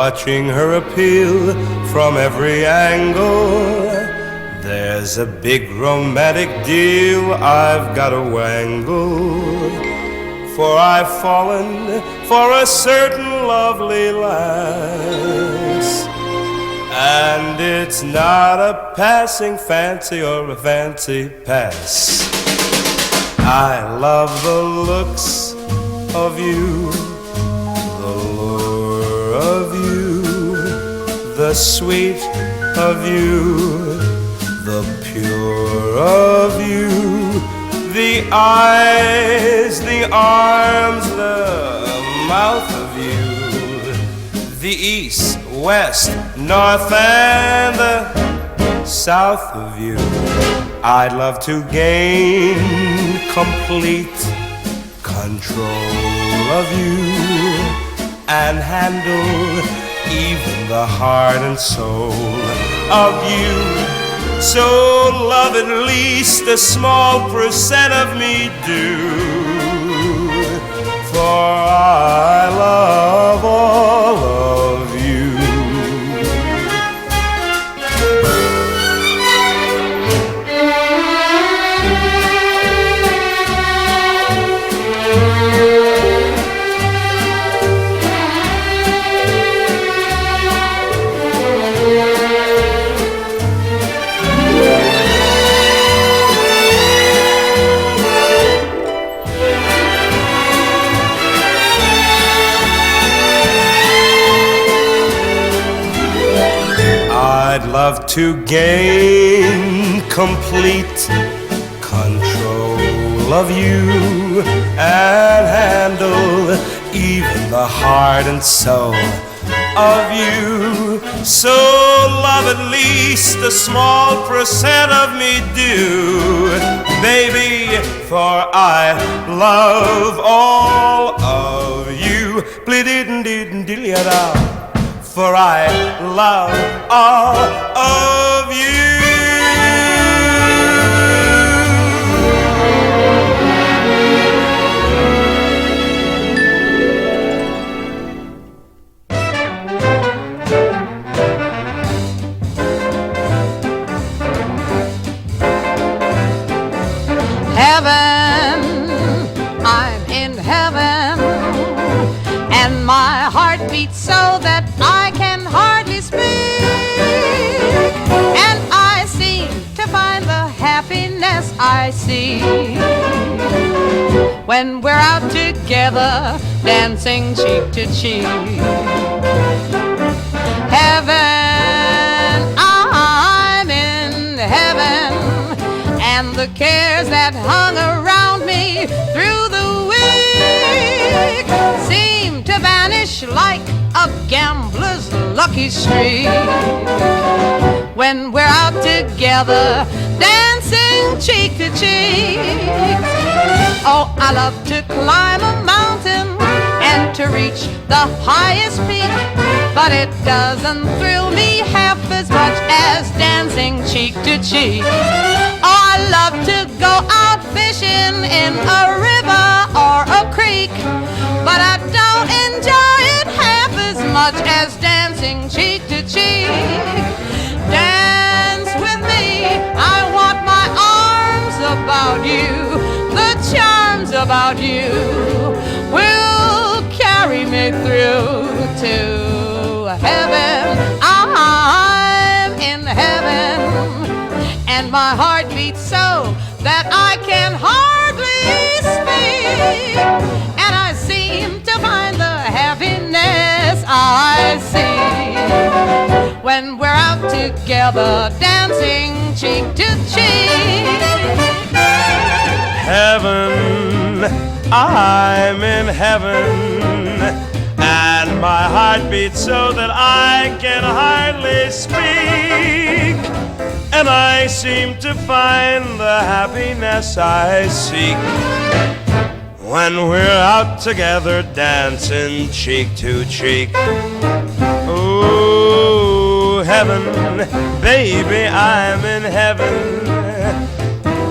watching her appeal from every angle. There's a big romantic deal I've got to wangle, for I've fallen for a certain lovely lass, and it's not a passing fancy or a fancy pass. I love the looks of you, the lure of you, the sweet of you, the pure of you, the eyes, the arms, the mouth of you, the east, west, north, and the south of you. I'd love to gain complete control of you and handle even the heart and soul of you. So love at least a small percent of me do, for I love all of you. I'd love to gain complete control of you and handle even the heart and soul of you. So love at least a small percent of me do, baby, for I love all of you. For I love all of you. Heaven, I'm in heaven, and my heart beats so that I can hardly speak, and I seem to find the happiness I see when we're out together, dancing cheek to cheek. Heaven, I'm in heaven, and the cares that hung around me through the week seem to vanish like a gambler's lucky streak when we're out together, dancing cheek to cheek. Oh, I love to climb a mountain and to reach the highest peak, but it doesn't thrill me half as much as dancing cheek to cheek. Oh, I love to go out fishing in a river or a creek, but I don't enjoy it half as much as dancing cheek to cheek. Dance with me, I want my arms about you, the charms about you will carry me through to heaven. I'm in heaven, and my heart beats so that I can hardly speak, and I seem to find the happiness I see when we're out together, dancing cheek to cheek. Heaven, I'm in heaven, and my heart beats so that I can hardly speak, and I seem to find the happiness I seek when we're out together, dancing cheek to cheek. Oh, heaven, baby, I'm in heaven,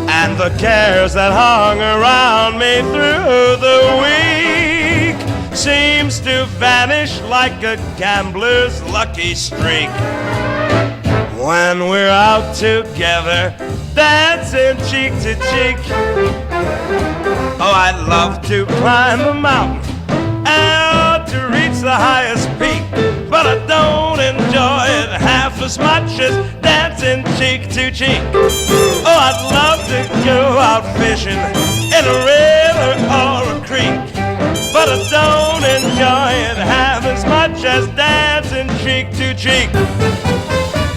and the cares that hung around me through the week seems to vanish like a gambler's lucky streak. When we're out together, dancing cheek to cheek. Oh, I'd love to climb a mountain and to reach the highest peak, but I don't enjoy it half as much as dancing cheek to cheek. Oh, I'd love to go out fishing in a river or a creek, but I don't enjoy it half as much as dancing cheek to cheek.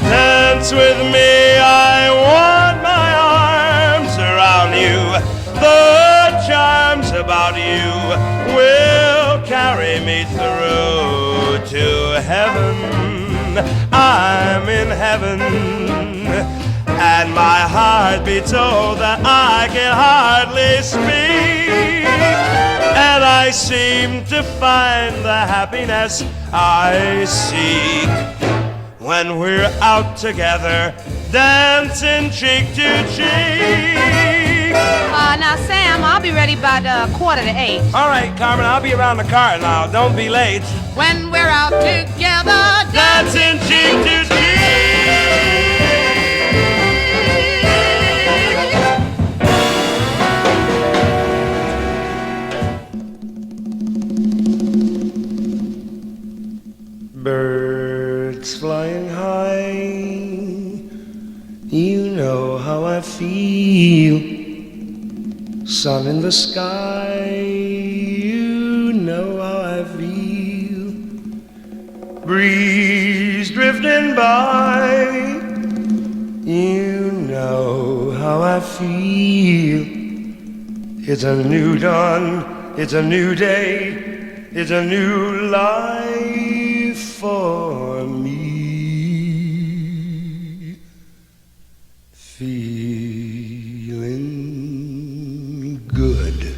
Dance with me, I want my arms around you. The charms about you will carry me through to heaven. I'm in heaven, and my heart beats so that I can hardly speak. And I seem to find the happiness I seek when we're out together, dancing cheek to cheek. Now, Sam, I'll be ready by 7:45. All right, Carmen, I'll be around the car now. Don't be late. When we're out together, Dancing cheek to cheek. Birds flying high, you know how I feel. Sun in the sky, you know how I feel. Breeze drifting by, you know how I feel. It's a new dawn, it's a new day, it's a new life for me. Feeling good.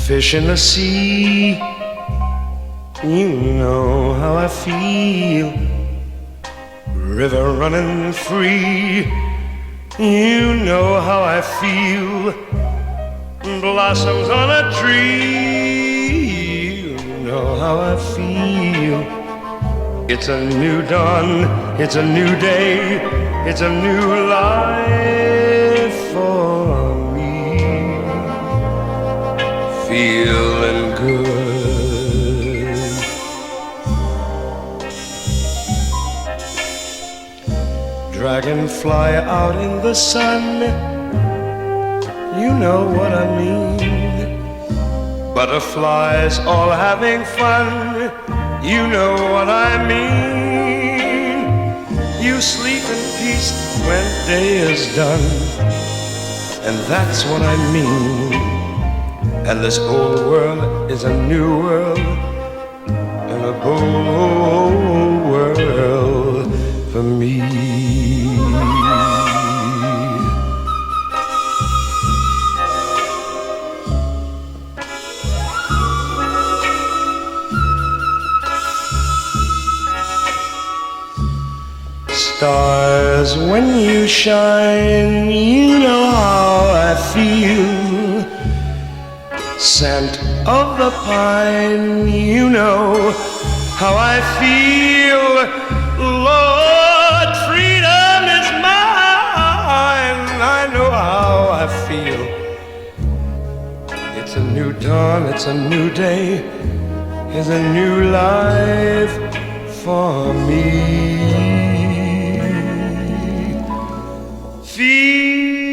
Fish in the sea, you know how I feel. River running free, you know how I feel. Blossoms on a tree, you know how I feel. It's a new dawn, it's a new day, it's a new life for me. Feeling good. Dragonfly out in the sun, you know what I mean. Butterflies all having fun, you know what I mean. You sleep in peace when day is done, and that's what I mean. And this old world is a new world, and a bold world for me. Stars, when you shine, you know how I feel. Scent of the pine, you know how I feel. Lord, freedom is mine. I know how I feel. It's a new dawn, it's a new day, it's a new life for me. Feeling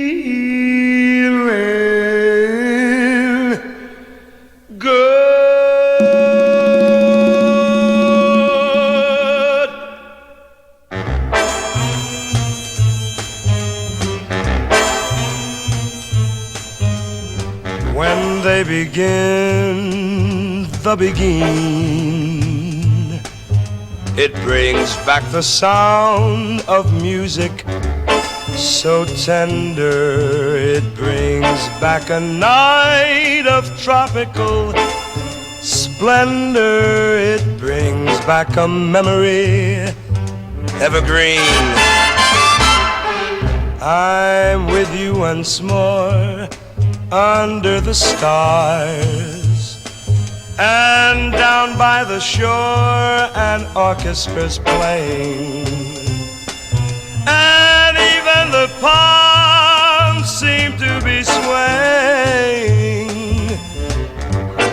good. When they begin the begin, it brings back the sound of music so tender. It brings back a night of tropical splendor. It brings back a memory evergreen. I'm with you once more under the stars, and down by the shore an orchestra's playing, and even the palms seem to be swaying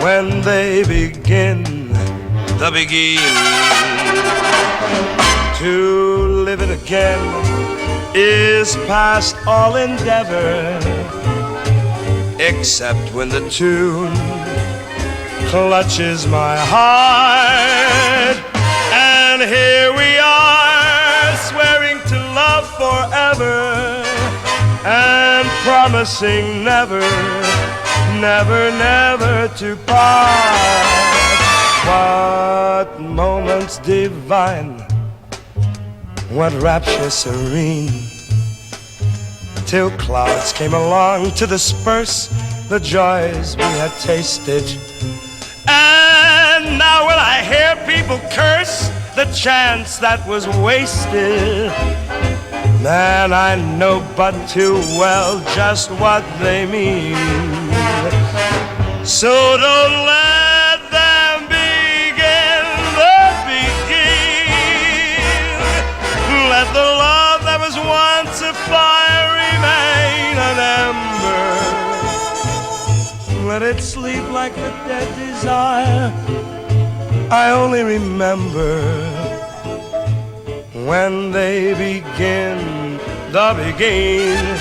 when they begin the beginning. To live it again is past all endeavor, except when the tune clutches my heart. And here we are, swearing to love forever, and promising never, never, never to part. What moments divine, what rapture serene, till clouds came along to disperse the joys we had tasted. And now will I hear people curse the chance that was wasted? Man, I know but too well just what they mean. So don't let them begin the begin. Let the love that was once a fire remain an ember. Let it sleep like the dead desire. I only remember when they begin the begin.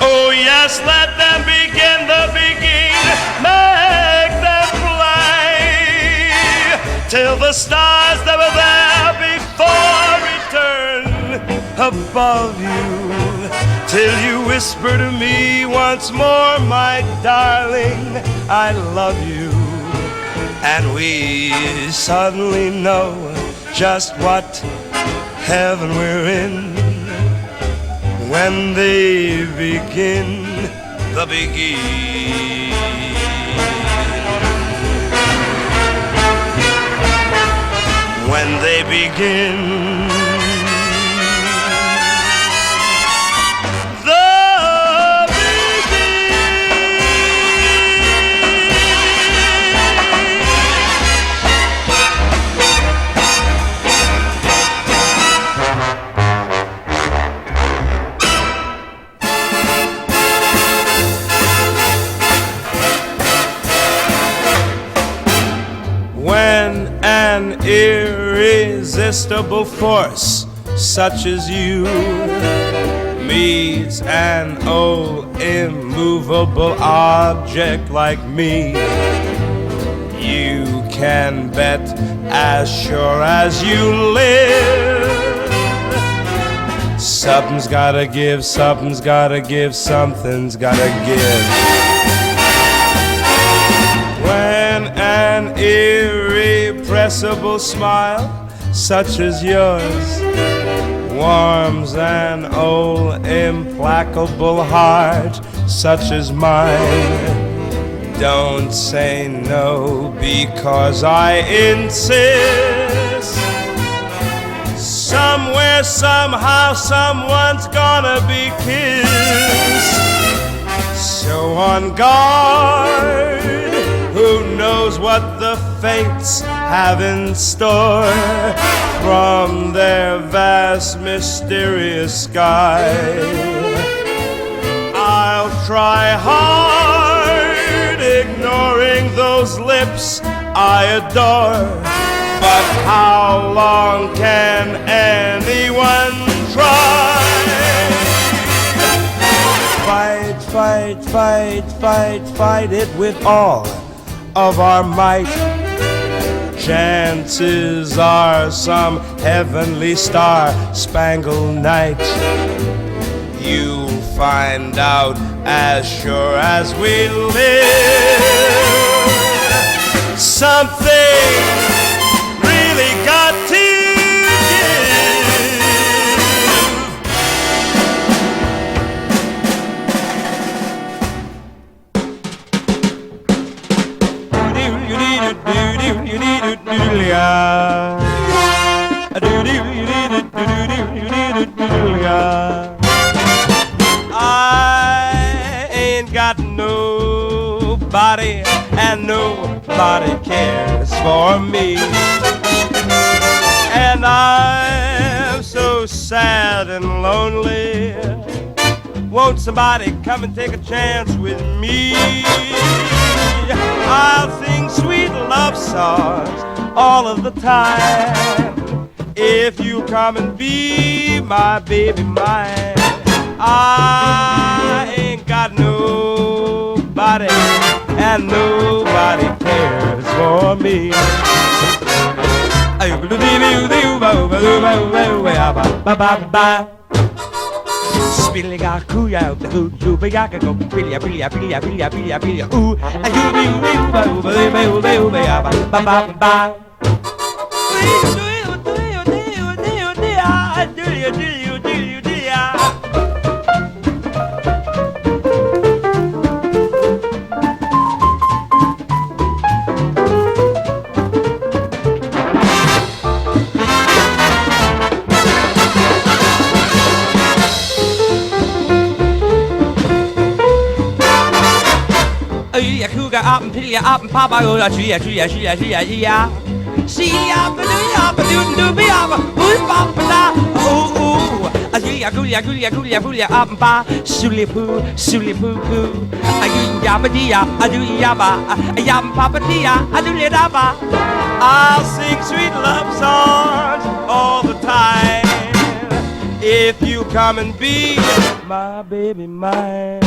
Oh yes, let them begin the begin. Make them play till the stars that were there before return above you, till you whisper to me once more, my darling, I love you. And we suddenly know just what heaven we're in when they begin the begin. When they begin an irresistible force such as you meets an old immovable object like me, you can bet as sure as you live, something's gotta give, something's gotta give, something's gotta give. When an irrepressible smile such as yours warms an old implacable heart such as mine, don't say no because I insist. Somewhere, somehow, someone's gonna be kissed. So on guard, who knows what the fates have in store from their vast mysterious sky. I'll try hard ignoring those lips I adore, but how long can anyone try? Fight, fight, fight, fight, fight it with all of our might. Chances are some heavenly star-spangled night you'll find out as sure as we live. Something really got to give. and nobody cares for me. And I'm so sad and lonely. Won't somebody come and take a chance with me? I'll sing sweet love songs all of the time if you come and be my baby mine. I ain't got nobody and nobody cares for me. Up and pick you up and pop out a tree, see ya, but do be up, who's pop da, ooh, a tree, up and pa, silly poo, poo, a yabadia, a do yaba, a yam papa dia, a do yaba. I'll sing sweet love songs all the time if you come and be my baby mine.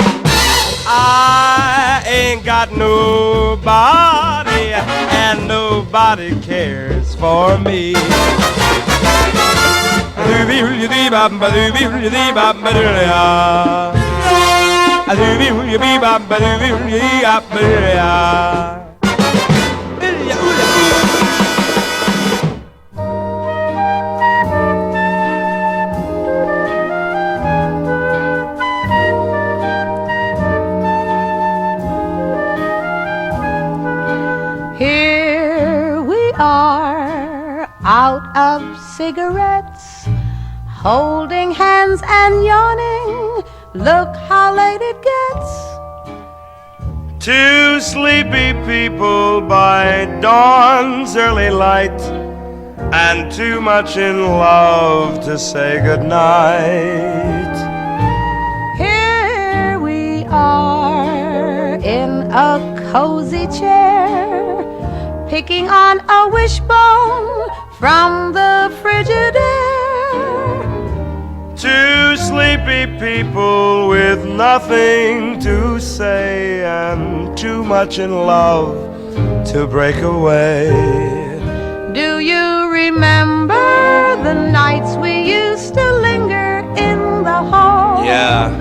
I ain't got nobody and nobody cares for me. Here we are, out of cigarettes, holding hands and yawning. Look how late it gets. Two sleepy people by dawn's early light, and too much in love to say goodnight. Here we are in a cozy chair, picking on a wishbone from the frigid air. Two sleepy people with nothing to say and too much in love to break away. Do you remember the nights we used to linger in the hall? Yeah.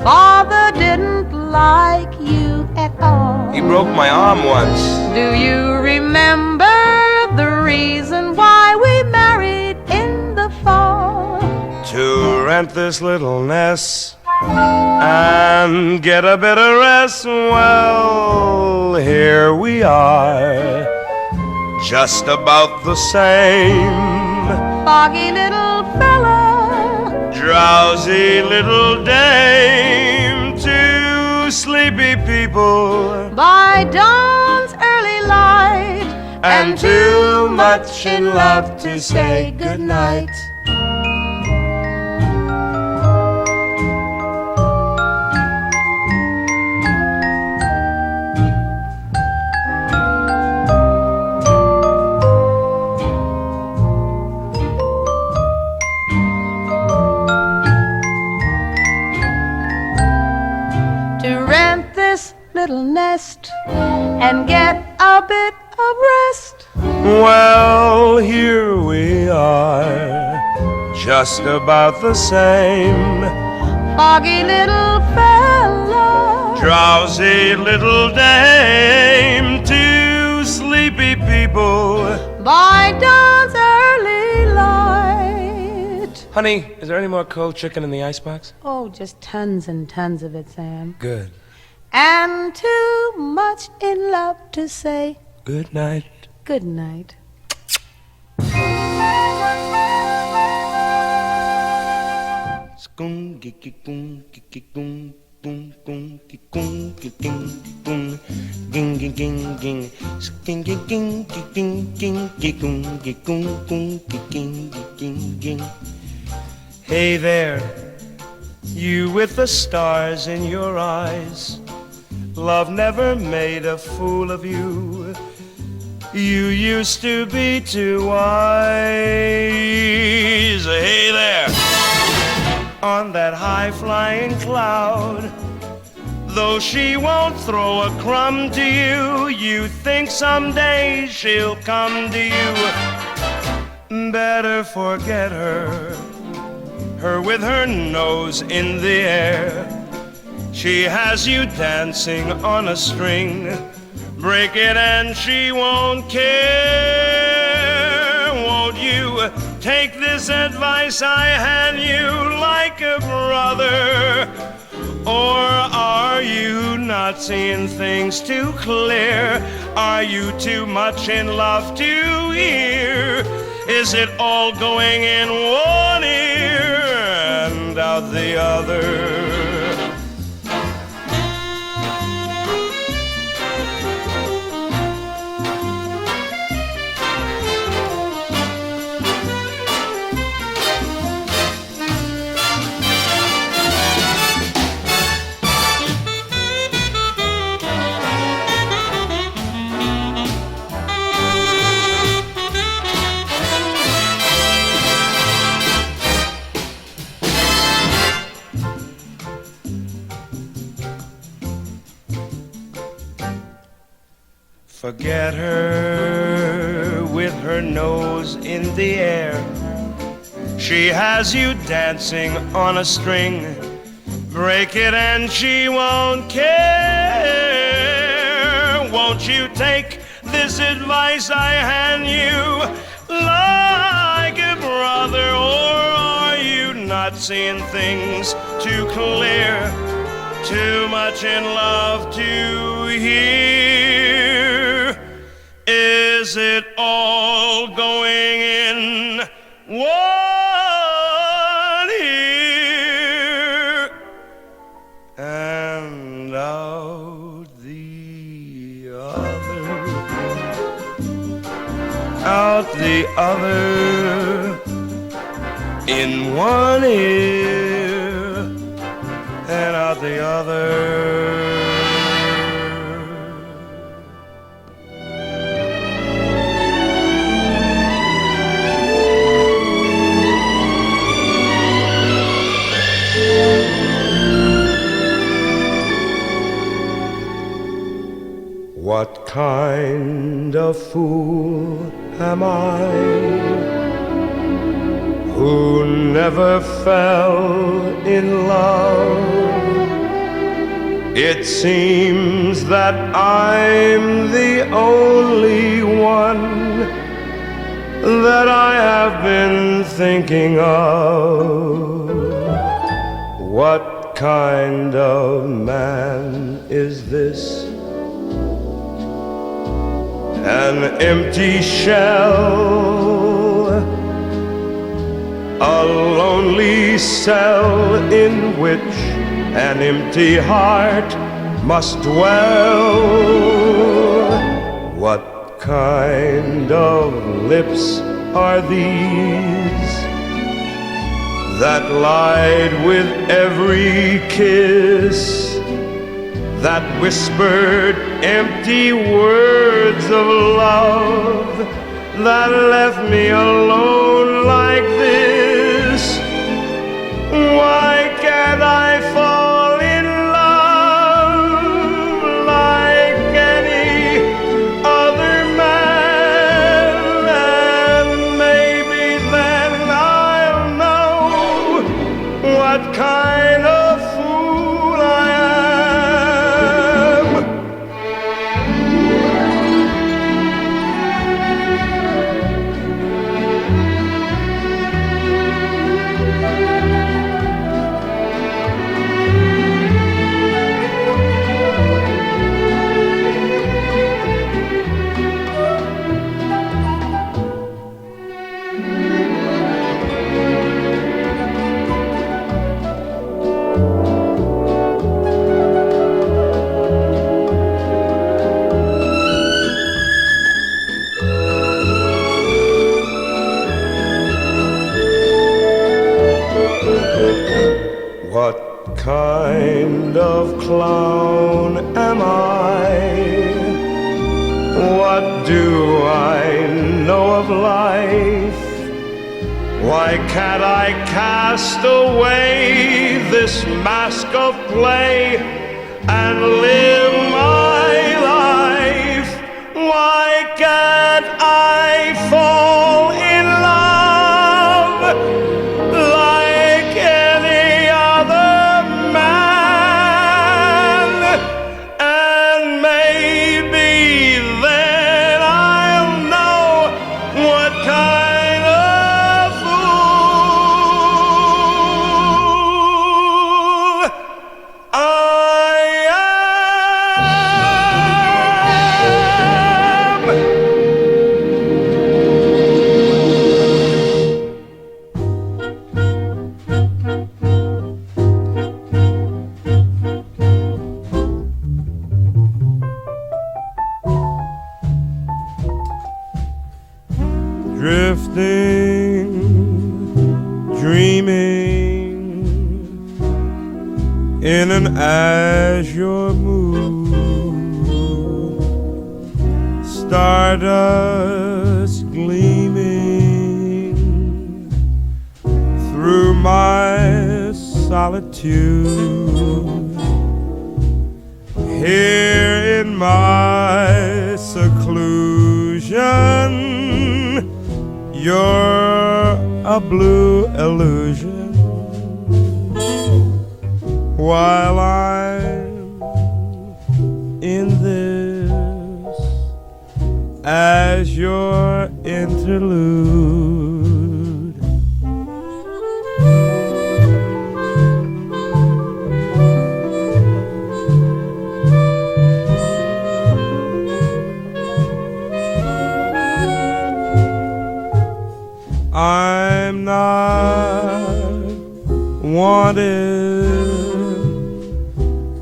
Father didn't like you at all. He broke my arm once. Do you remember the reason why we married in the fall? To rent this little nest and get a bit of rest. Well, here we are, just about the same. Foggy little fella, drowsy little dame. Two sleepy people by dawn's early light, and too much in love to say goodnight. Little nest and get a bit of rest. Well, here we are, just about the same. Foggy little fella, drowsy little dame. Two sleepy people by dawn's early light. Honey, is there any more cold chicken in the icebox? Oh, just tons and tons of it, Sam. Good. And too much in love to say good night. Good night. Skoom, gikky, boom, gikky, boom. Hey there, you with the stars in your eyes. Love never made a fool of you. You used to be too wise. Hey there, on that high-flying cloud. Though she won't throw a crumb to you, you think someday she'll come to you. Better forget her, her with her nose in the air. She has you dancing on a string. Break it and she won't care. Won't you take this advice I hand you like a brother? Or are you not seeing things too clear? Are you too much in love to hear? Is it all going in one ear and out the other? Forget her with her nose in the air. She has you dancing on a string. Break it and she won't care. Won't you take this advice I hand you like a brother? Or are you not seeing things too clear? Too much in love to hear? Is it all going in one ear and out the other? Out the other, in one ear and out the other. What kind of fool am I who never fell in love? It seems that I'm the only one that I have been thinking of. What kind of man is this? An empty shell, a lonely cell in which an empty heart must dwell. What kind of lips are these that lied with every kiss, that whispered empty words of love, that left me alone like this? Why can't I fall in love like any other man? And maybe then I'll know what kind of fool I am. clown am I? What do I know of life? Why can't I cast away this mask of play and live my life? Why can't I fall in love like any other man? And maybe then I'll know what kind of fool I am. Drifting, dreaming in an azure mood, stardust gleaming through my solitude. Here in my seclusion, you're a blue illusion, while I'm in this azure interlude. I'm not wanted,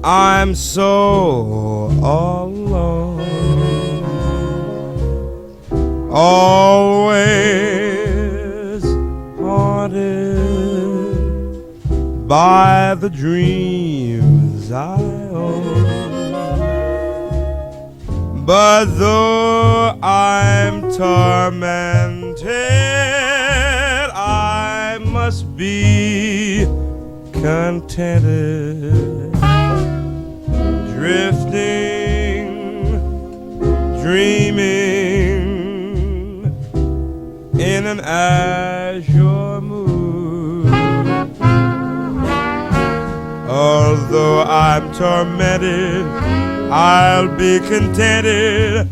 I'm so alone, always haunted by the dreams I own. But though I'm tormented, I must be contented, drifting, dreaming in an azure mood. Although I'm tormented, I'll be contented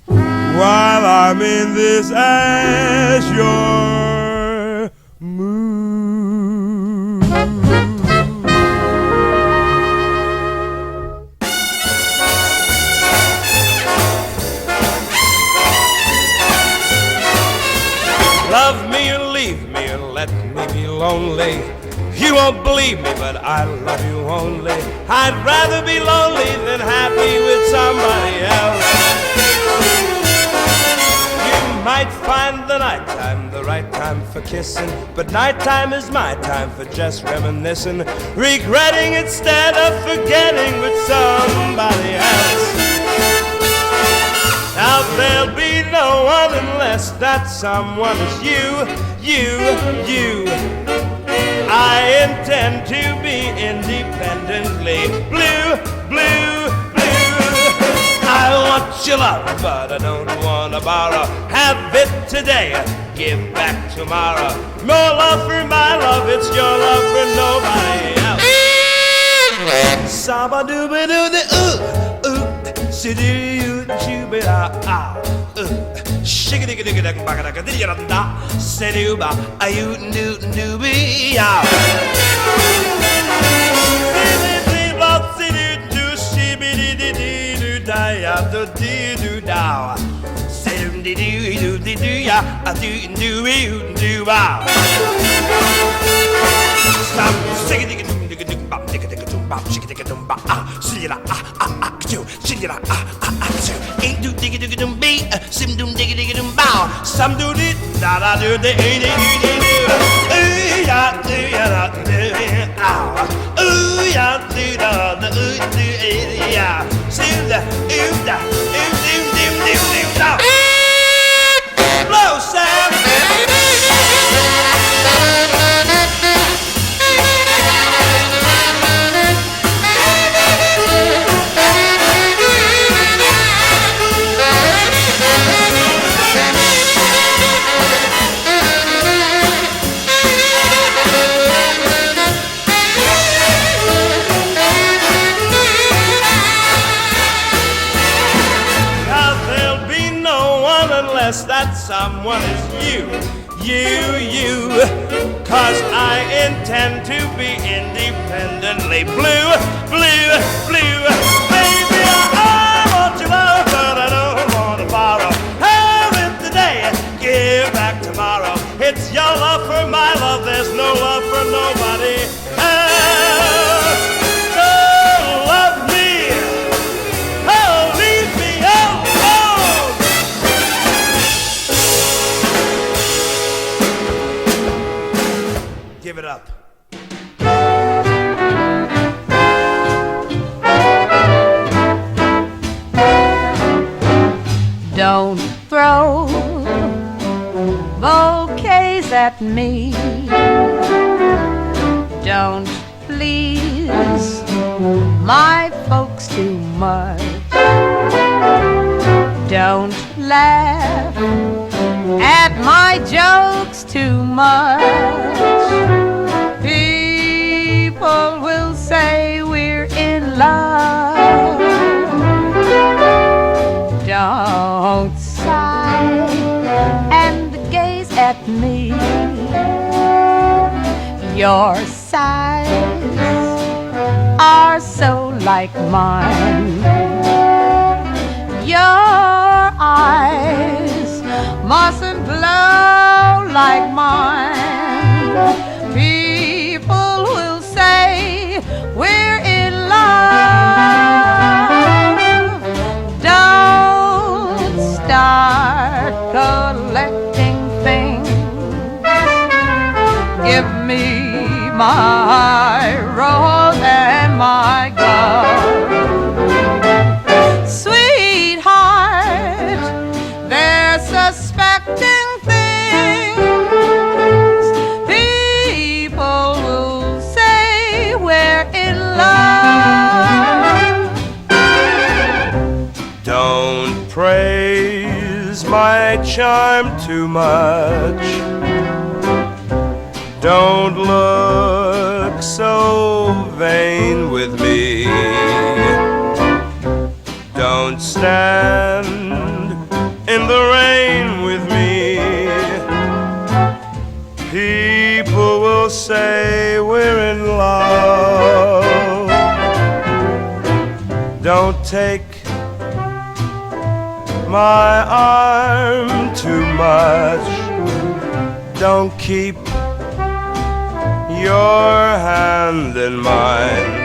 while I'm in this azure mood. Love me or leave me or let me be lonely. You won't believe me, but I love you only. I'd rather be lonely than happy with somebody else. You might find the nighttime the right time for kissing, but nighttime is my time for just reminiscing, regretting instead of forgetting with somebody else. Now there'll be no one unless that someone is you. I intend to be independently blue. I want your love, but I don't want to borrow. Have it today, give back tomorrow. More love for my love, it's your love for nobody else. Saba dooba doo the si doo doo da shigga digga digga digga bagga digga digga da se doo ba ayu doo doo be ya. Do do da, say do do do ya, do do do wow. Stop, sing it, bop, bop, shake it, bop, sing it, do, sing it, ain't do diggy diggy dum be, sim dum diggy dum bow, some do it, da da do the ain't do ya, do ya, do ya, do ya, do Blow, Sam. That someone is you. 'Cause I intend to be independently blue. Baby, I want your love, but I don't want to borrow. Have it today, give back tomorrow. It's your love for my love, there's no love for nobody else. So love me, oh, leave me alone. Give it up. Don't throw bouquets at me. Don't please my folks too much. Don't laugh at my jokes too much. People will say we're in love. Don't sigh and gaze at me. Your sighs are so like mine. Your eyes mustn't glow like mine. People will say we're in love. Don't start collecting things. Give me my rose and my glove. Sweetheart, they're suspecting things. People will say we're in love. Don't praise my charm too much. Don't look so vain with me. Don't stand in the rain with me. People will say we're in love. Don't take my arm too much. Don't keep your hand in mine.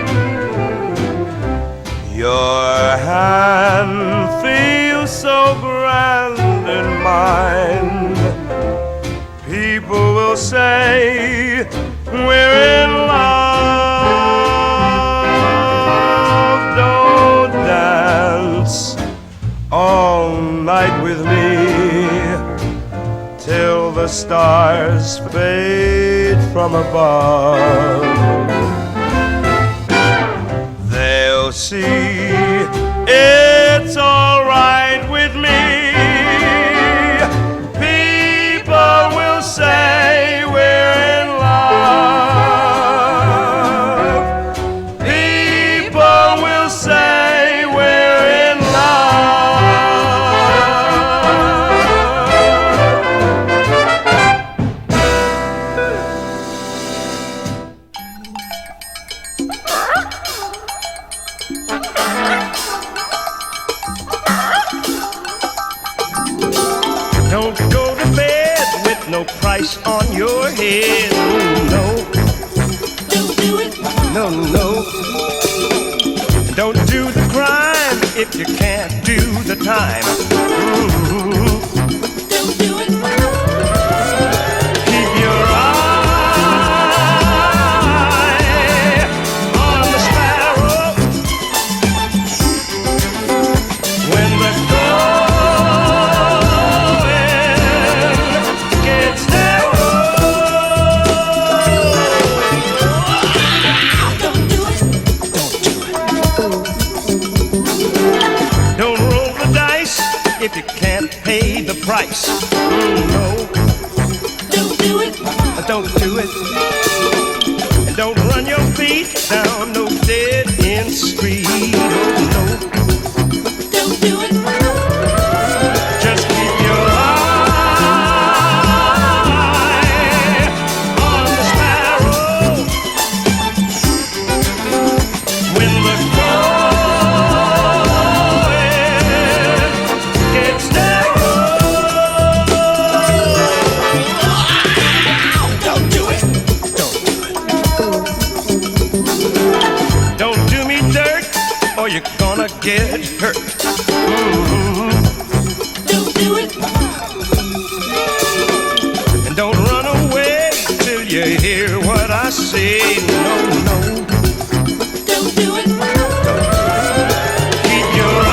Your hand feels so grand in mine. People will say we're in love. Don't dance all night with me till the stars fade from above. They'll see it's all right with me. People will say we're in love. People will say we're in Don't go to bed with no price on your head. No, Don't do it. no, no. Don't do the crime if you can't do the time. Don't do it. Keep your eye on the sparrow. pay the price. No, Don't do it. don't do it. And don't run your feet down no dead end street. Oh, no, Don't do it. just keep your eye on the sparrow. When the going gets narrow. Don't do it. Don't do me dirt or you're gonna get hurt. Don't do it. And don't run away till you hear what I say. No, no, Don't do it. keep your eye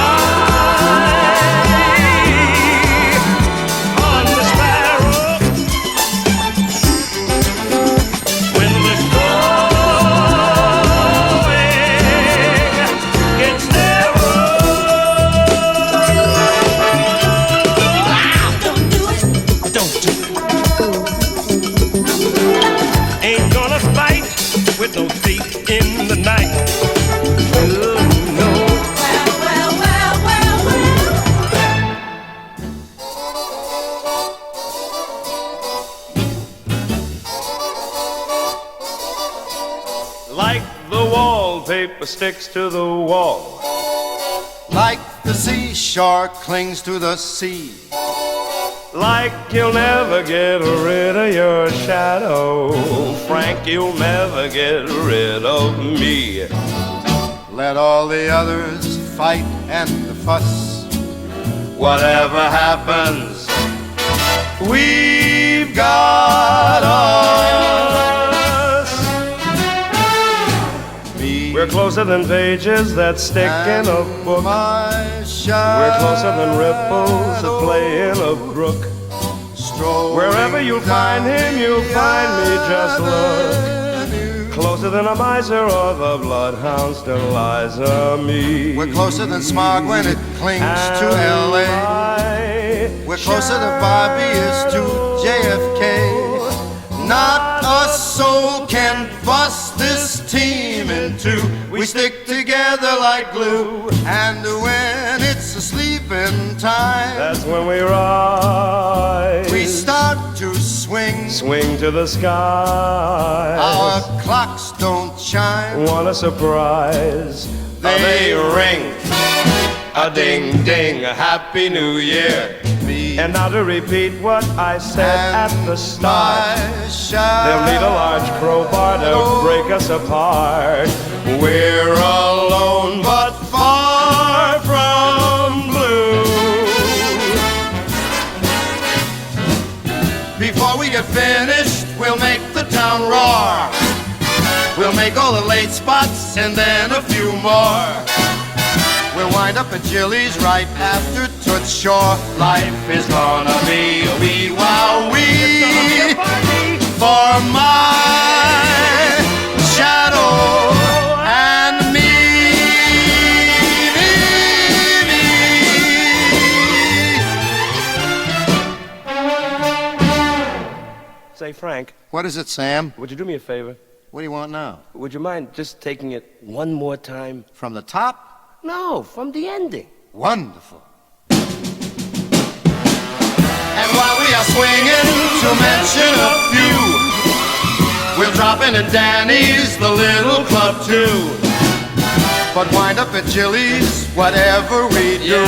on the sparrow. When the going gets narrow. Don't do it. Don't do it. Ain't gonna fight with no thief in the night. No. Like the wallpaper sticks to the wall. Like the seashore clings to the sea. Like you'll never get rid of your shadow. Frank, you'll never get rid of me. Let all the others fight and fuss. Whatever happens, we've got us. Me We're closer than pages that stick in a and book. my shadow. We're closer than ripples that play in a brook. Strolling Wherever you'll find him, you'll find me. Just look. avenue. Closer than a miser or the bloodhound's Deliza me. We're closer than smog when it clings to L.A. We're closer to Bobby is to JFK. Not a soul can bust this team in two. We stick together like glue. And when it's a sleeping time, That's when we rise. we start to swing. Swing to the sky. Our clocks don't chime. Want a surprise? They ring. A ding ding, a happy new year. Me And now to repeat what I said at the start. my shadow. They'll need a large crowbar to break us apart. We're alone but far from blue. Before we get finished, we'll make the town roar. We'll make all the late spots and then a few more. We'll wind up at Jilly's right after Toots Shore. Life is gonna be a wee wow wee for my shadow and me. Say, Frank, What is it, Sam? would you do me a favor? What do you want now? Would you mind just taking it one more time? From the top? No, from the ending. Wonderful. And while we are swinging, to mention a few, we'll drop in at Danny's, the little club too. But wind up at Jilly's, whatever we do,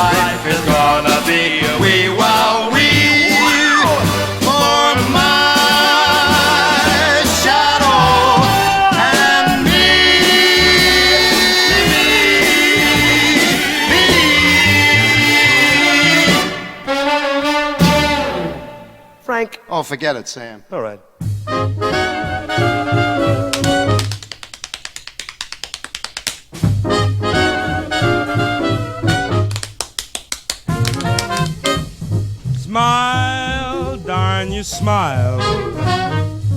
life is gonna be a wee wow wee for my shadow and me. Frank. Oh, forget it, Sam. All right. Smile, darn you smile.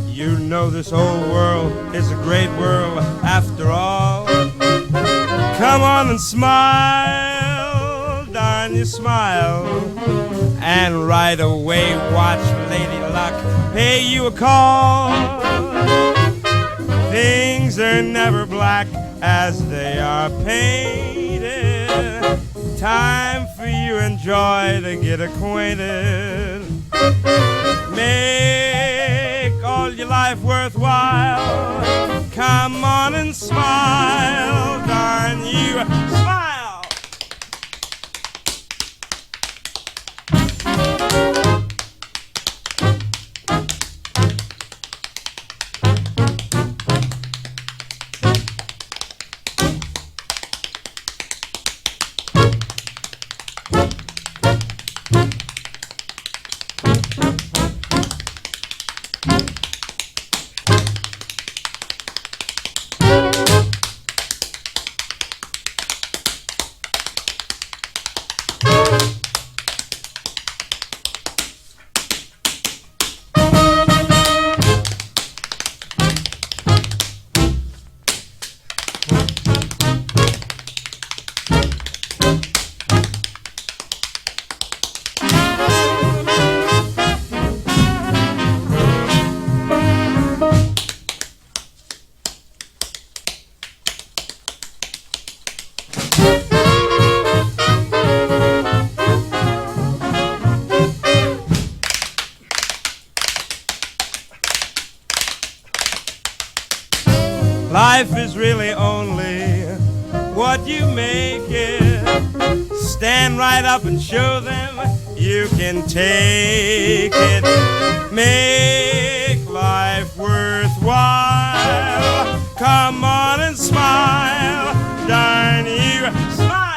You know this whole world is a great world after all. Come on and smile, darn when you smile. And right away watch Lady Luck pay you a call. Things are never black as they are painted. Time for you and Joy to get acquainted. Make all your life worthwhile. Come on and smile, darn you, smile. Life is really only what you make it. Stand right up and show them you can take it. Make life worthwhile. Come on and smile, darn you, smile.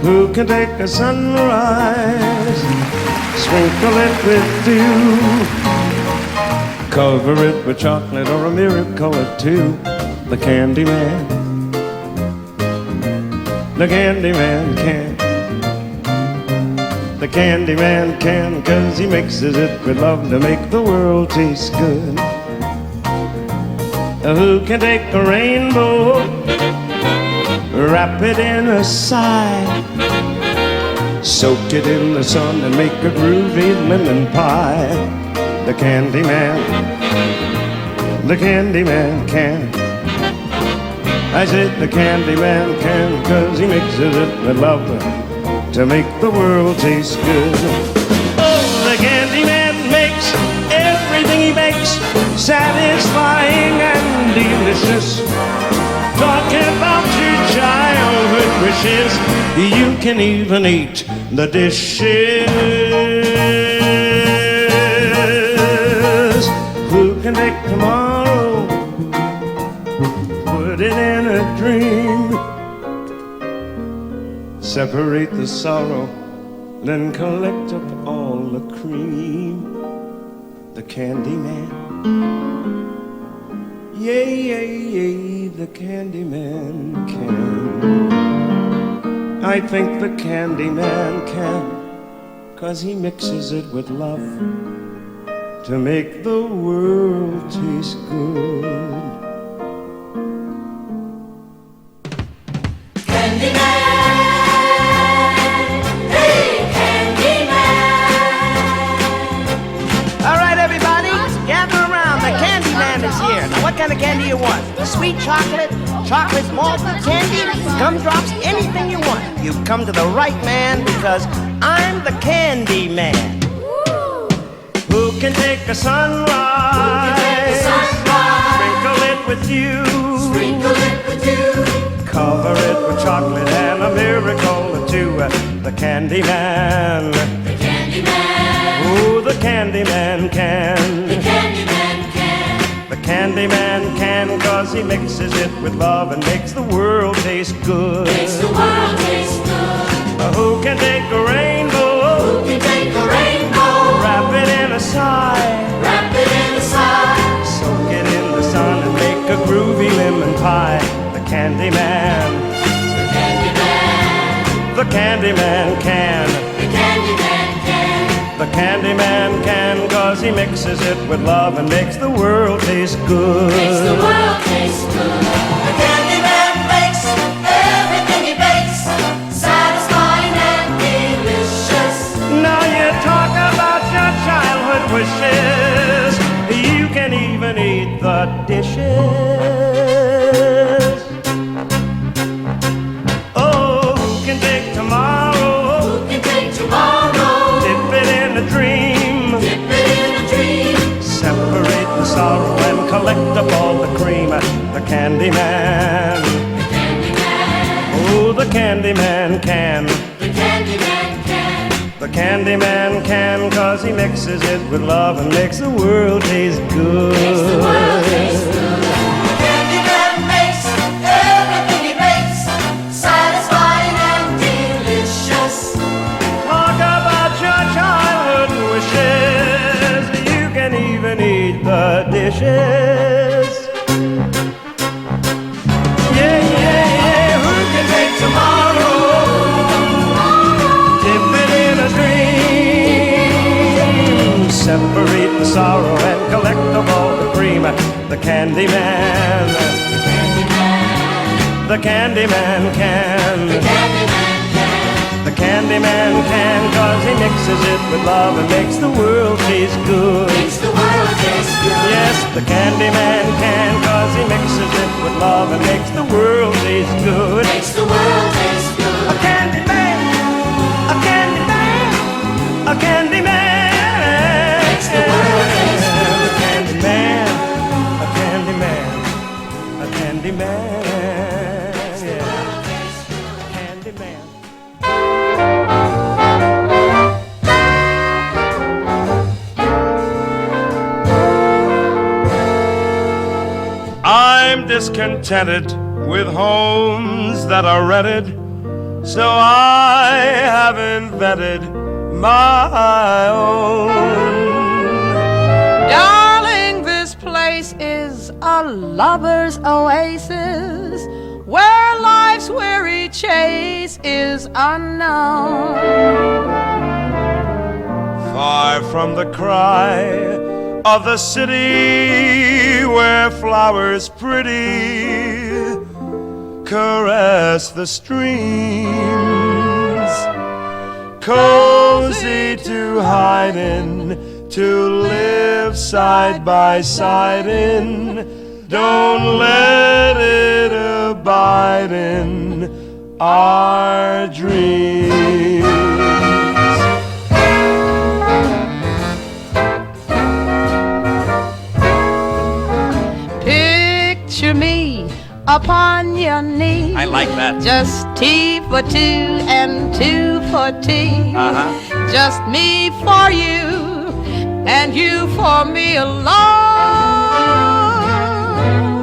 Who can take a sunrise, sprinkle it with dew, cover it with chocolate or a miracle or two? The candy man, the candy man can. The candy man can, 'cause he mixes it with love to make the world taste good. Who can take a rainbow, wrap it in a sigh, soak it in the sun and make a groovy lemon pie? The candy man, the candy man can. I said the candy man can, 'cause he mixes it with love to make the world taste good. Oh, the candy man makes everything he makes satisfying and delicious. Talking about your childhood wishes, you can even eat the dishes. Who can take tomorrow, put it in a dream, separate the sorrow, then collect up all the cream? The candy man, yay, yay, yay, the candy man can. I think the candy man can, 'cause he mixes it with love to make the world taste good. What kind of candy you want? Sweet chocolate, chocolate malted candy, gumdrops, anything you want. You've come to the right man, because I'm the candy man. Who can take a sunrise, sprinkle it with you, cover it with chocolate and a miracle or two? The candy man, oh, the candy man can. The candy man can, 'cause he mixes it with love and makes the world taste good. Who can take a rainbow, wrap it in a sigh, soak it candy man. The candy man. The candy man can. The candy man can. The candy man can, 'cause he mixes it with love and makes the world taste good. Makes the world taste good. The candy man makes everything he bakes satisfying and delicious. Now you talk about your childhood wishes. You can even eat the dishes. Oh, who can take tomorrow? Who can take tomorrow? Dip it in a dream. Dip it in a dream. Separate the sorrow and collect up all the cream. The candy man. The candy man. Oh, the candy man can. The candy man can. The candy man can, 'cause he mixes it with love and makes the world taste good. Makes the world taste good. The candy man makes everything he makes satisfying and delicious. Talk about your childhood wishes. You can even eat the dishes. Yeah, yeah, yeah. Who can take tomorrow? Dip it in a dream. Separate the sorrow and collect up all the cream. The candy man. The candy man can. The candy man can. The candy man can, 'cause he mixes it with love and makes the world taste good. Makes the world taste good. Yes, the candy man can, 'cause he mixes it with love and makes the world taste good. Makes the world taste good. A candy man, a candy man, a candy man. Makes the world taste good. A candy man, a candy man, a candy man. Yeah, candy man. I'm discontented with homes that are rented, so I have invented my own. Darling, this place is a lover's oasis where life's weary chase is unknown. Far from the cry of the city where flowers pretty caress the streams, cozy to hide in, to live side by side in. Don't let it abide in our dreams. Picture me upon your knee. I like that. Just tea for two and two for tea. Just me for you and you for me alone.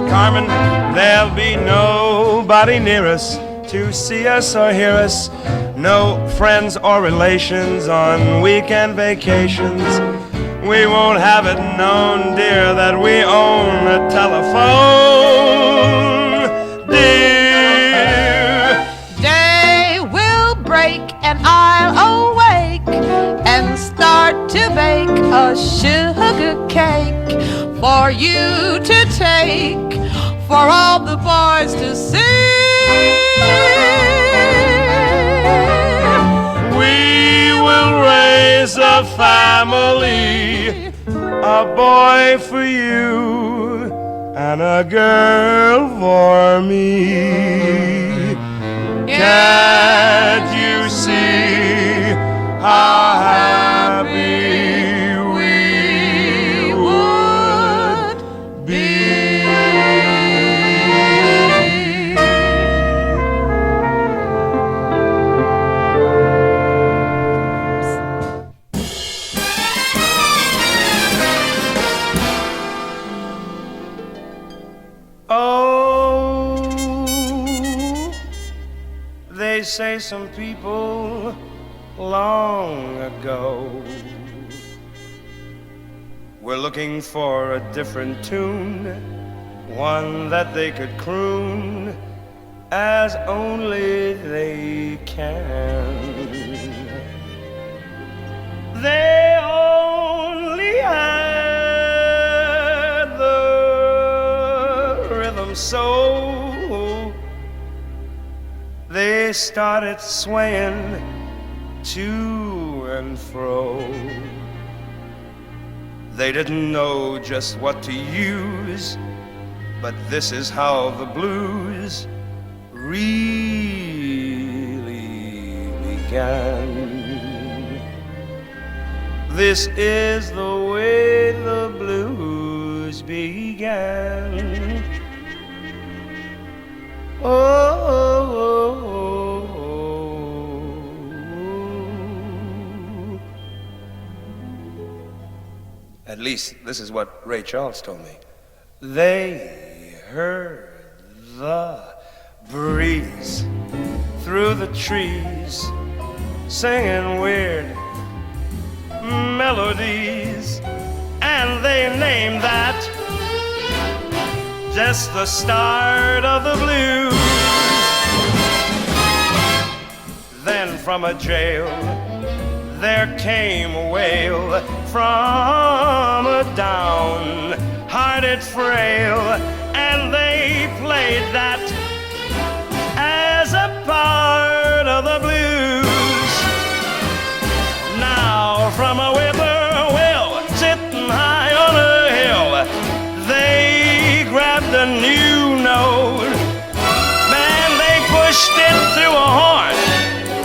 Carmen, there'll be nobody near us to see us or hear us. No friends or relations on weekend vacations. We won't have it known, dear, that we own a telephone, dear. Day will break and I'll awake and start to bake a sugar cake for you to take, for all the boys to see. We will raise a family, a boy for you and a girl for me. Can't you see how happy we would be? They say some people long ago were looking for a different tune, one that they could croon as only they can. They only had the rhythm so they started swaying to and fro. They didn't know just what to use, but this is how the blues really began. This is the way the blues began. At least this is what Ray Charles told me. They heard the breeze through the trees, singing weird melodies, and they named that just the start of the blues. Then from a jail there came a wail from a down-hearted frail, and they played that as a part of the blues. Now from a whippoorwill sitting high on a hill, they grabbed a new note. Man, they pushed it through a horn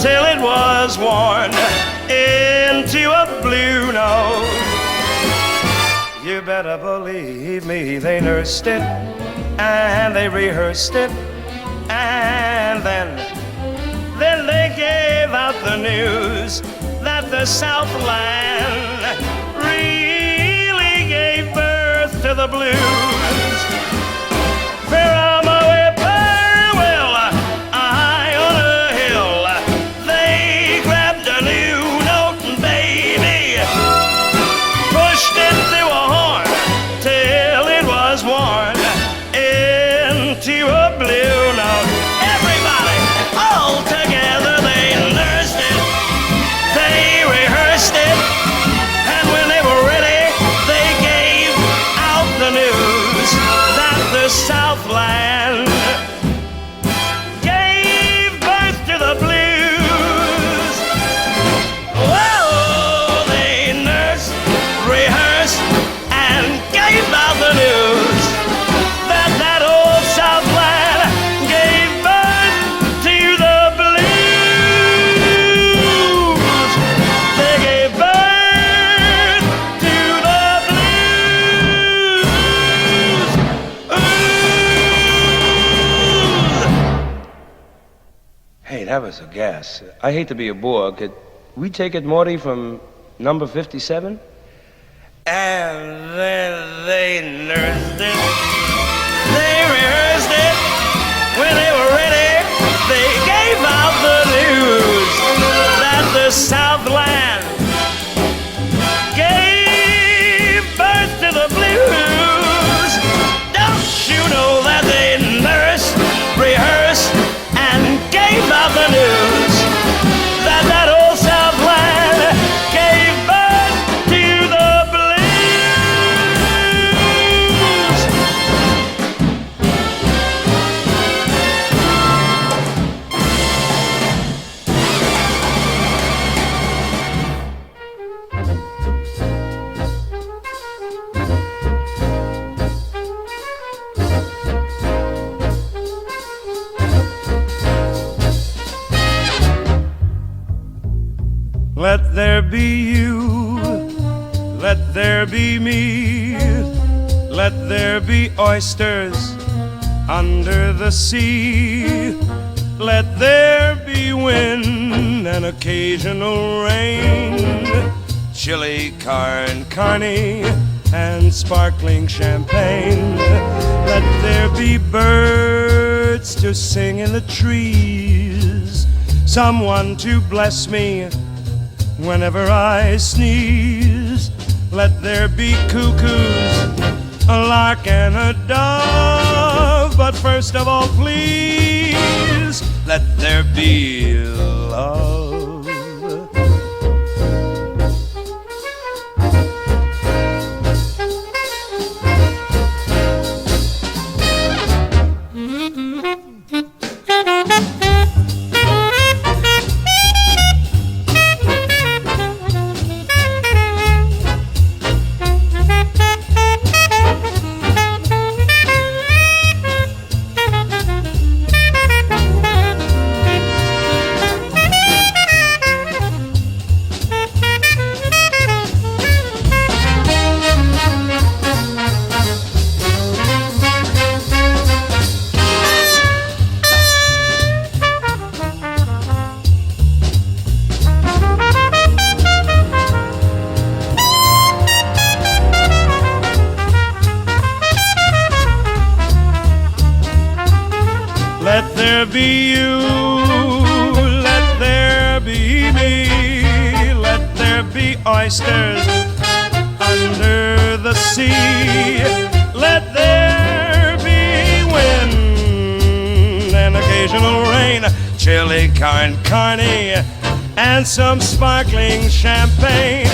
till it was worn into a blue note. You better believe me, they nursed it and they rehearsed it, and then they gave out the news that the Southland really gave birth to the blues. From a whippoorwill high on a hill, they grabbed a new note and baby pushed it through a horn till it was worn into a blue note. Everybody, all together, they nursed it, they rehearsed it, and when they were ready, they gave out the news that the Southland gave birth to the blues. Whoa, they nursed, rehearsed, and gave out the news that that old Southland gave birth to the blues. They gave birth to the blues. Hey, that was a gas. I hate to be a bore. Could we take it, Morty, from number 57? And then they nursed it, they rehearsed it. When they were ready, they gave out the news that the Southland gave birth to the blues. Don't you know that they nursed, rehearsed, and gave out the news that that old Southland gave birth to the Let there be you, let there be me, let there be oysters under the sea, let there be wind and occasional rain, chili con carne and sparkling champagne. Let there be birds to sing in the trees, someone to bless me whenever I sneeze. Let there be cuckoos, a lark and a dove, But first of all, please, let there be love. Let there be you, let there be me, let there be oysters under the sea, let there be wind and occasional rain, chili con carne and some sparkling champagne.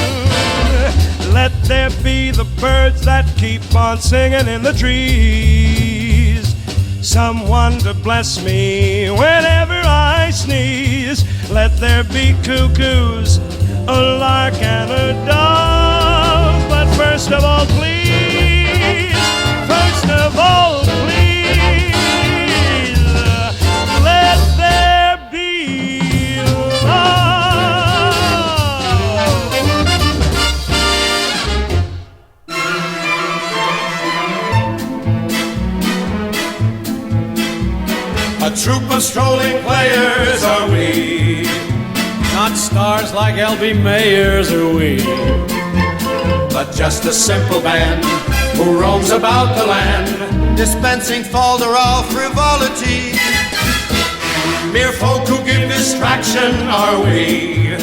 Let there be the birds that keep on singing in the trees, someone to bless me whenever I sneeze. Let there be cuckoos, a lark and a dove. But first of all, please, first of all, please, let there be love. A troop of strolling players are we, Not stars like L.B. Mayers are we, but just a simple band who roams about the land, dispensing falderal frivolity. mere folk who give distraction are we.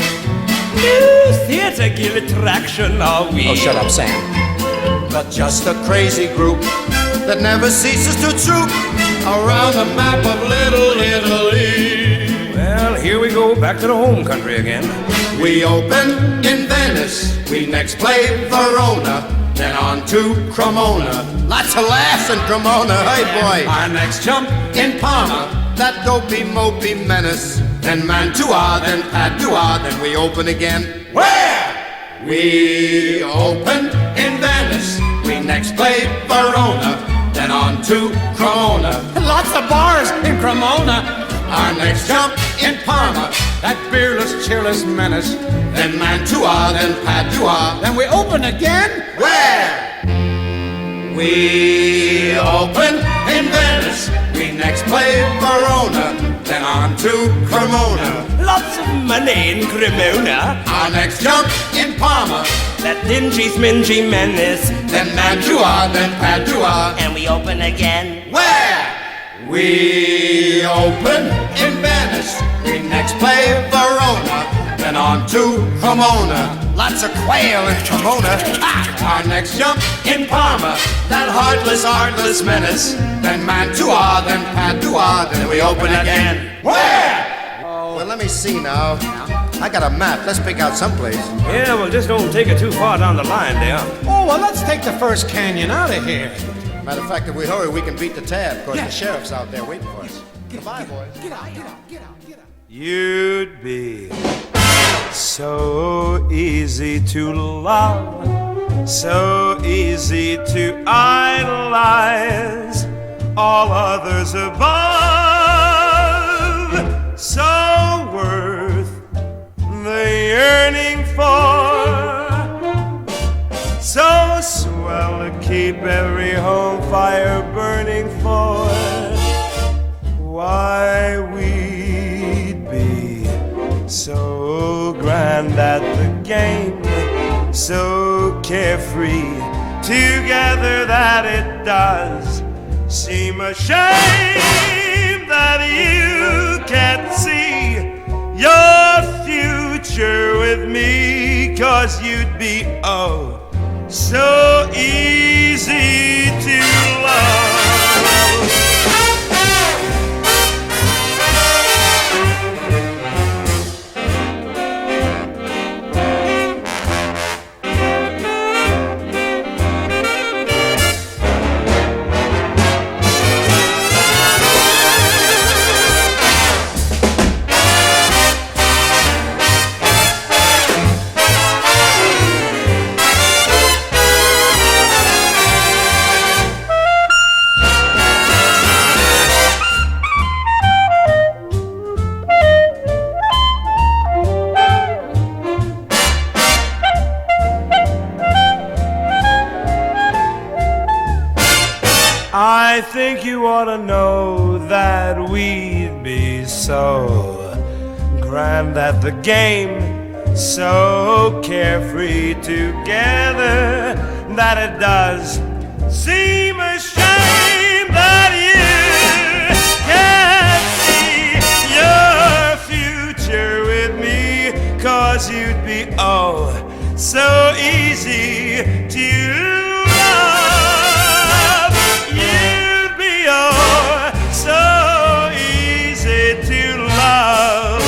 New theater give attraction are we. Oh, shut up, Sam. But just a crazy group that never ceases to troop around the map of Little Italy. Well, here we go back to the home country again. We open in Venice, we next play Verona, then on to Cremona. Lots of laughs in Cremona, hey boy. Our next jump In Parma, that dopey mopey menace, then Mantua, then Padua, then we open again. where? We open in Venice, we next play Verona, then on to Cremona. lots of bars in Cremona. Our next jump in Parma, That fearless, cheerless menace. then Mantua, then Padua. Then we open again. Where? We open in Venice, we next play Verona, then on to Cremona. Lots of money in Cremona. Our next jump in Parma, That dingy, smingy menace. then Mantua, then Padua. And we open again. Where? We open in Venice, we next play Verona, then on to Cremona. Lots of quail in Cremona. Our next jump in Parma, that heartless, artless menace, then Mantua, then Padua, then we open again. Where? Well, let me see now. I got a map. Let's pick out someplace. Yeah, well, just don't take it too far down the line there. Oh, well, let's take the first canyon out of here. Matter of fact, if we hurry, we can beat the tab, because the sheriff's out there waiting for us. Goodbye, boys. You'd be so easy to love, so easy to idolize, all others above, so worth the yearning for, so swell to keep every home fire burning for. Why we'd be so grand at the game, so carefree together that it does seem a shame that you can't see your future with me, 'cause you'd be oh so easy to love. you ought to know that we'd be so grand at the game, so carefree together, that it does seem a shame that you can't see your future with me, 'cause you'd be oh so easy to love. You'd be oh so easy to love.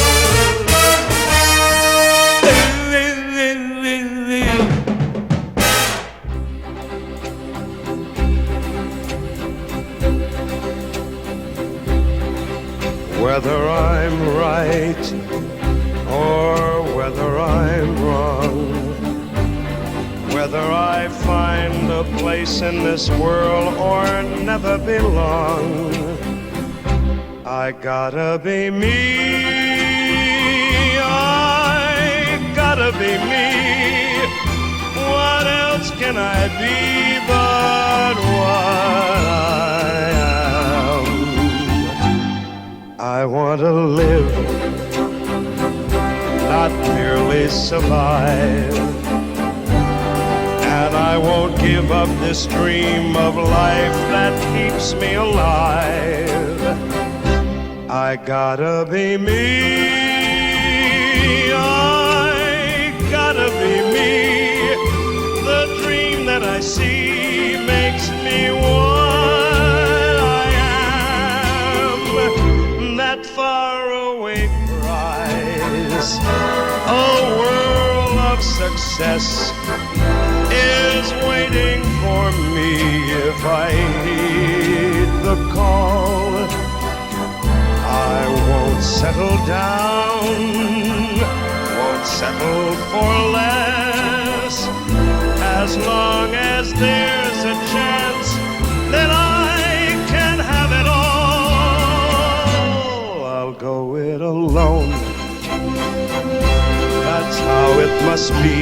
Whether I'm right or whether I'm wrong, whether I find a place in this world or never belong, I gotta be me. I gotta be me. What else can I be but what I am? I want to live, not merely survive. And I won't give up this dream of life that keeps me alive. I gotta be me. I gotta be me. The dream that I see makes me what I am. That faraway prize, a world of success, is waiting for me if I heed the call. I won't settle down, won't settle for less, as long as there's a chance that I can have it all. I'll go it alone, that's how it must be.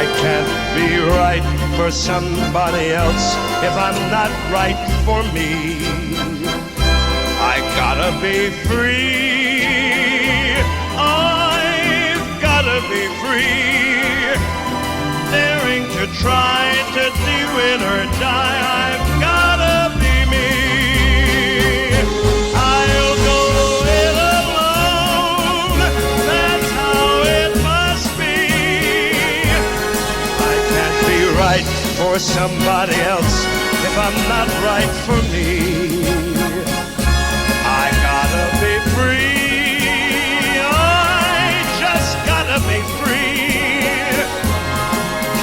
I can't be right for somebody else if I'm not right for me. I gotta be free. I've gotta be free. Daring to try to do it or die. I've gotta be me. I'll go it alone. That's how it must be. I can't be right for somebody else if I'm not right for me. I gotta be free. I just gotta be free.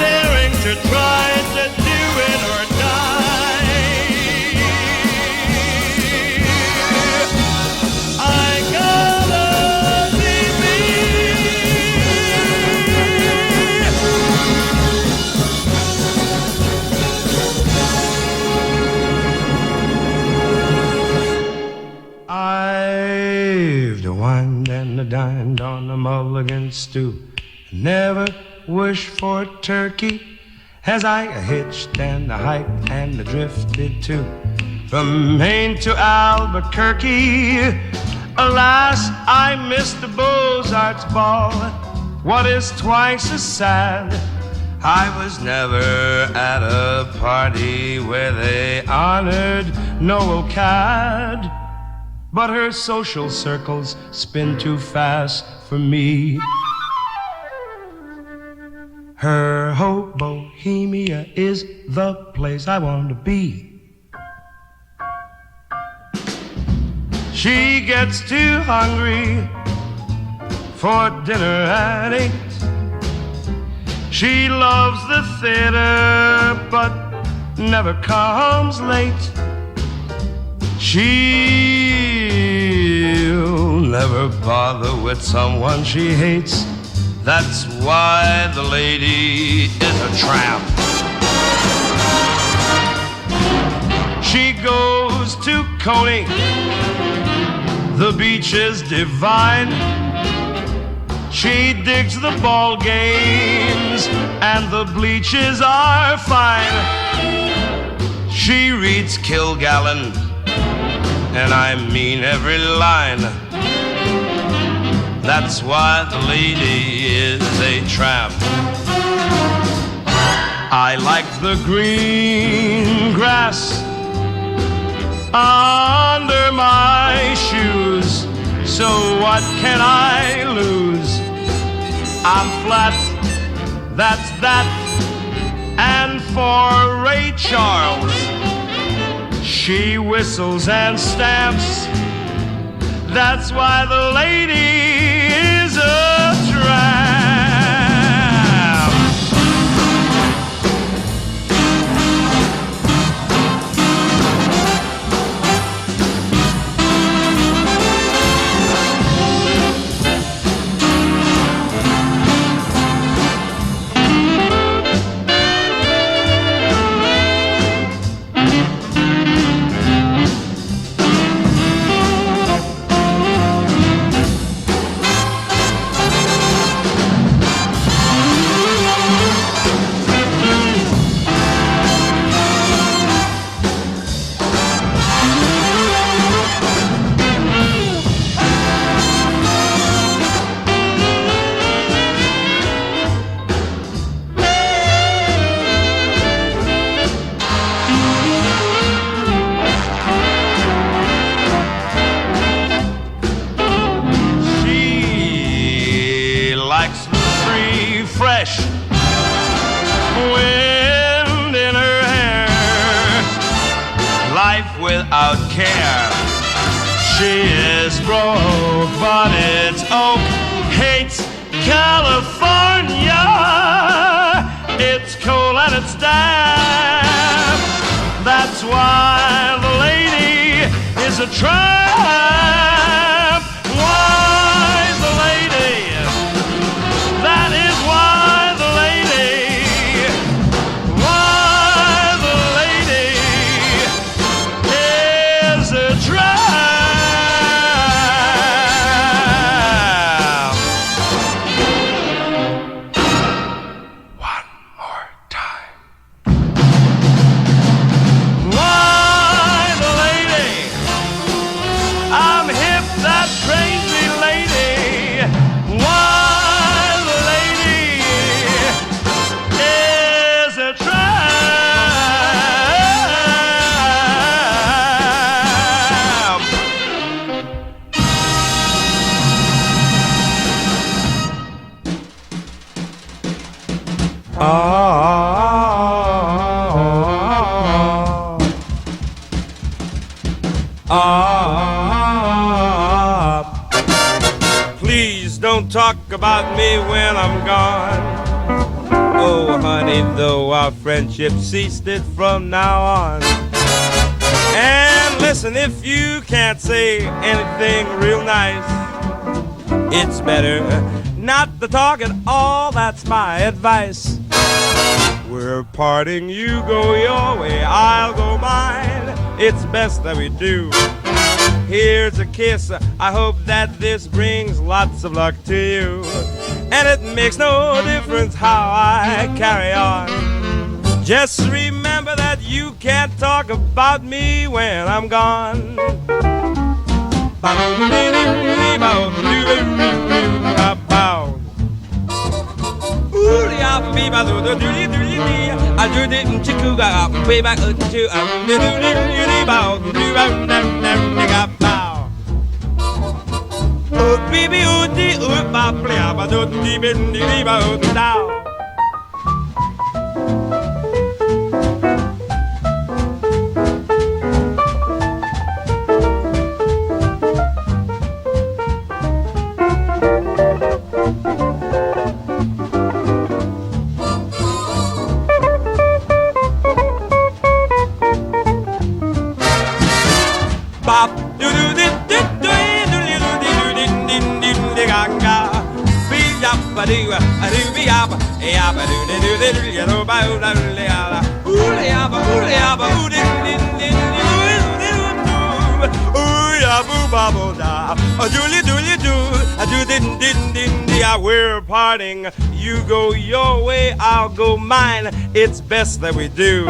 Daring to try to do it or die. I gotta be me. I've wined and dined on a mulligan stew. Never wished for turkey, as I hitched and I hiked and I drifted too, from Maine to Albuquerque. Alas, I missed the Beaux-Arts ball. What is twice as sad, I was never at a party where they honored Noel Cad. But her social circles spin too fast for me. Her Bohemia is the place I want to be. She gets too hungry for dinner at 8. She loves the theater but never comes late. She'll never bother with someone she hates. That's why the lady is a tramp. She goes to Coney, the beach is divine. She digs the ball games and the bleachers are fine. She reads Kilgallen, and I mean every line. That's why the lady is a tramp. I like the green grass under my shoes, so what can I lose? I'm flat, that's that. And for Ray Charles, she whistles and stamps. That's why the lady is a tramp. Fresh wind in her hair, life without care. She is broke, but it's oak. Hates California. It's cold and it's damp. That's why the lady is a tramp. Why the lady? That is why the lady, is a tramp. One more time. Why the lady? I'm hip, that crazy lady. Why? Please don't talk about me when I'm gone. Oh, honey, though our friendship ceased it from now on. And listen, if you can't say anything real nice, it's better not to talk at all, that's my advice. We're parting, you go your way, I'll go mine. It's best that we do. Here's a kiss, I hope that this brings lots of luck to you. And it makes no difference how I carry on. Just remember that you can't talk about me when I'm gone. bubble da, a doodly doodly doo, a doo din din din dee. We're parting. You go your way, I'll go mine. It's best that we do.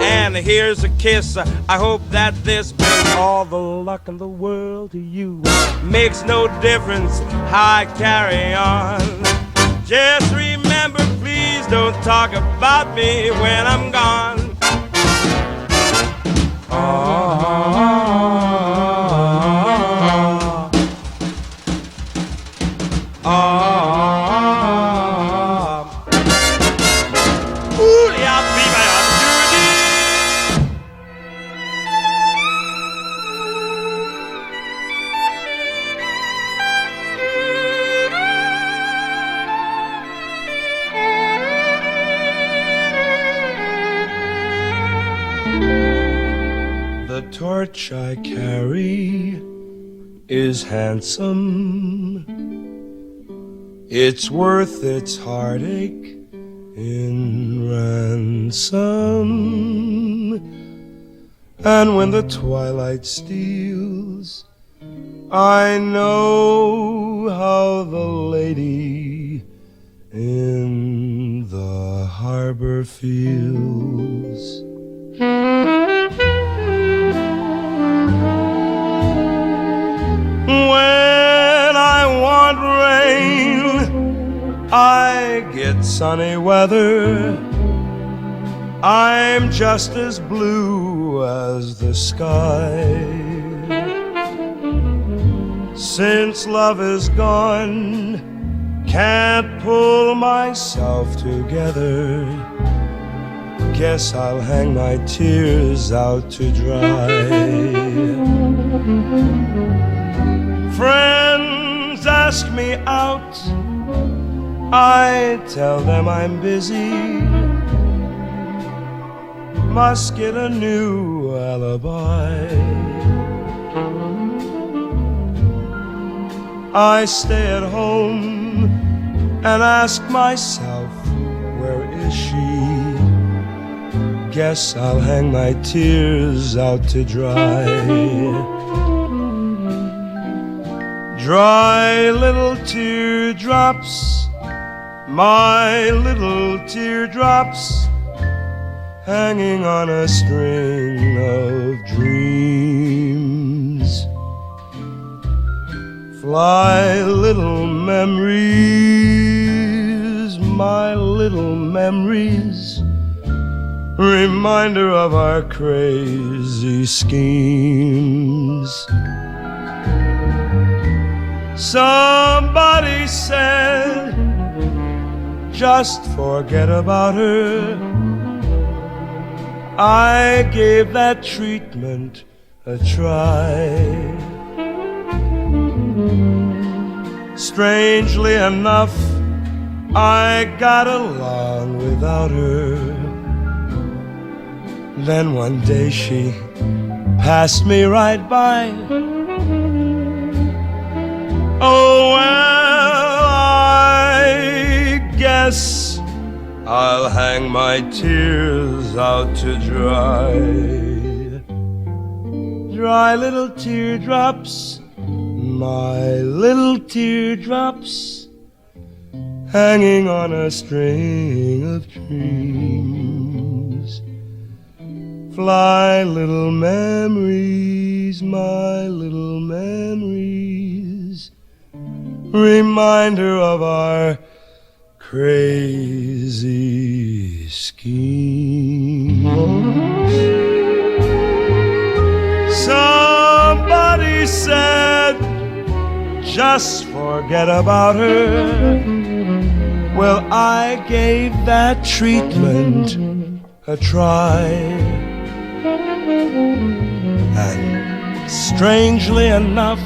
And here's a kiss. I hope that this brings all the luck in the world to you. Makes no difference how I carry on. Just remember, please don't talk about me when I'm gone. The torch I carry is handsome. It's worth its heartache in ransom. And when the twilight steals, I know how the lady in the harbor feels. When I want rain, I get sunny weather. I'm just as blue as the sky. Since love is gone, can't pull myself together. Guess I'll hang my tears out to dry. Friends ask me out, I tell them I'm busy. Must get a new alibi. I stay at home and ask myself, where is she? Guess I'll hang my tears out to dry. Dry little teardrops, my little teardrops, hanging on a string of dreams. Fly little memories, my little memories, reminder of our crazy schemes. Somebody said, just forget about her. I gave that treatment a try. Strangely enough, I got along without her. Then one day she passed me right by. Oh, well, I guess I'll hang my tears out to dry. Dry little teardrops, my little teardrops, hanging on a string of dreams. Fly little memories, my little memories, reminder of our crazy scheme. Somebody said, just forget about her. Well, I gave that treatment a try. And strangely enough,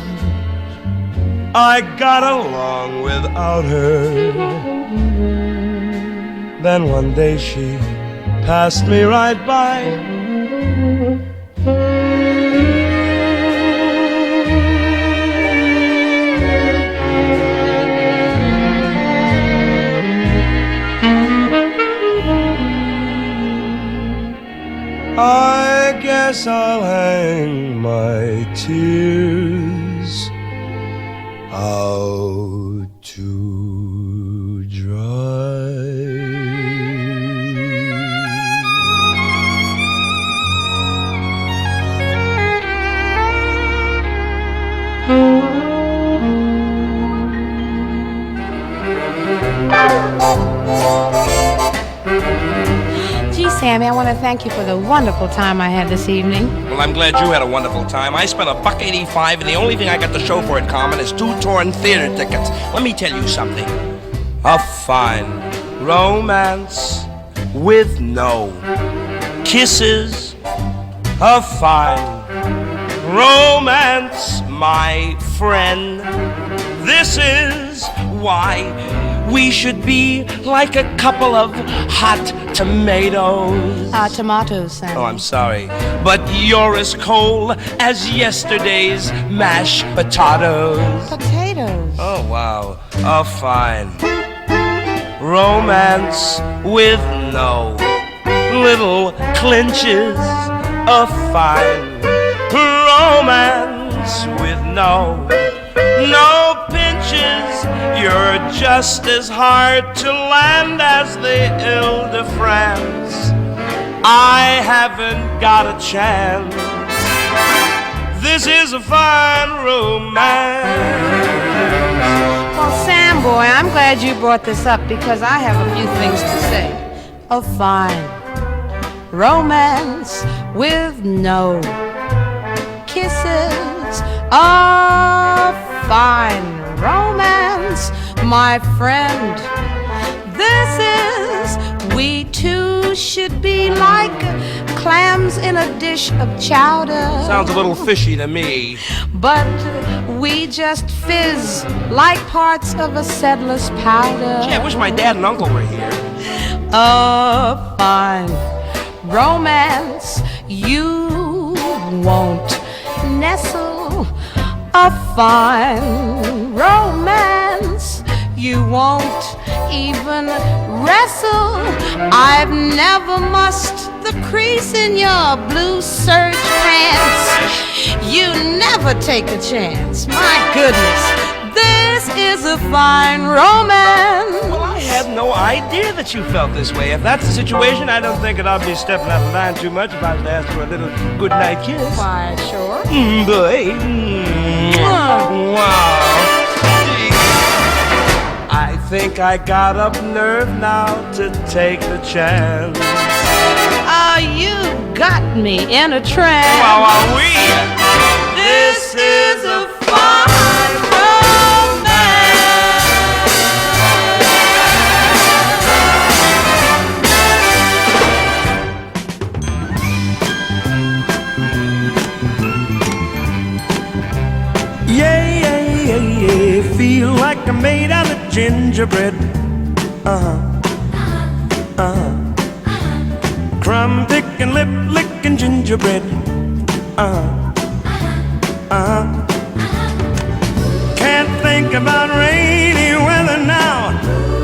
I got along without her. Then one day she passed me right by. I guess I'll hang my tears out to dry. Gee, Sammy, I want to thank you for the wonderful time I had this evening. Well, I'm glad you had a wonderful time. I spent $1.85, and the only thing I got to show for it, Carmen, is 2 torn theater tickets. Let me tell you something. A fine romance with no kisses. A fine romance, my friend. This is why we should be like a couple of hot tomatoes. Tomatoes, Sammy. Oh, I'm sorry. But you're as cold as yesterday's mashed potatoes. Potatoes. Oh, wow. A fine romance with no little clinches. A fine romance with no pinches. You're just as hard to land as the Ile-de-France. I haven't got a chance. This is a fine romance. Well, Sam, boy, I'm glad you brought this up because I have a few things to say. A fine romance with no kisses. A fine romance, my friend. This is, we two should be like clams in a dish of chowder. Sounds a little fishy to me. But we just fizz like parts of a settler's powder. Gee, I wish my dad and uncle were here. A fine romance you won't nestle. A fine romance you won't even wrestle. I've never mussed the crease in your blue serge pants. You never take a chance. My goodness, this is a fine romance. Well, I had no idea that you felt this way. If that's the situation, I don't think that I'll be stepping out of line too much if I was to ask for a little goodnight kiss. Why, sure. Boy. Wow. I think I got up nerve now to take the chance. Oh, you got me in a trance. Wow, are we? This is a fine romance. Yeah, yeah, yeah, yeah. Feel like I'm made out of gingerbread. Crumb picking, lip licking gingerbread. Can't think about rainy weather now.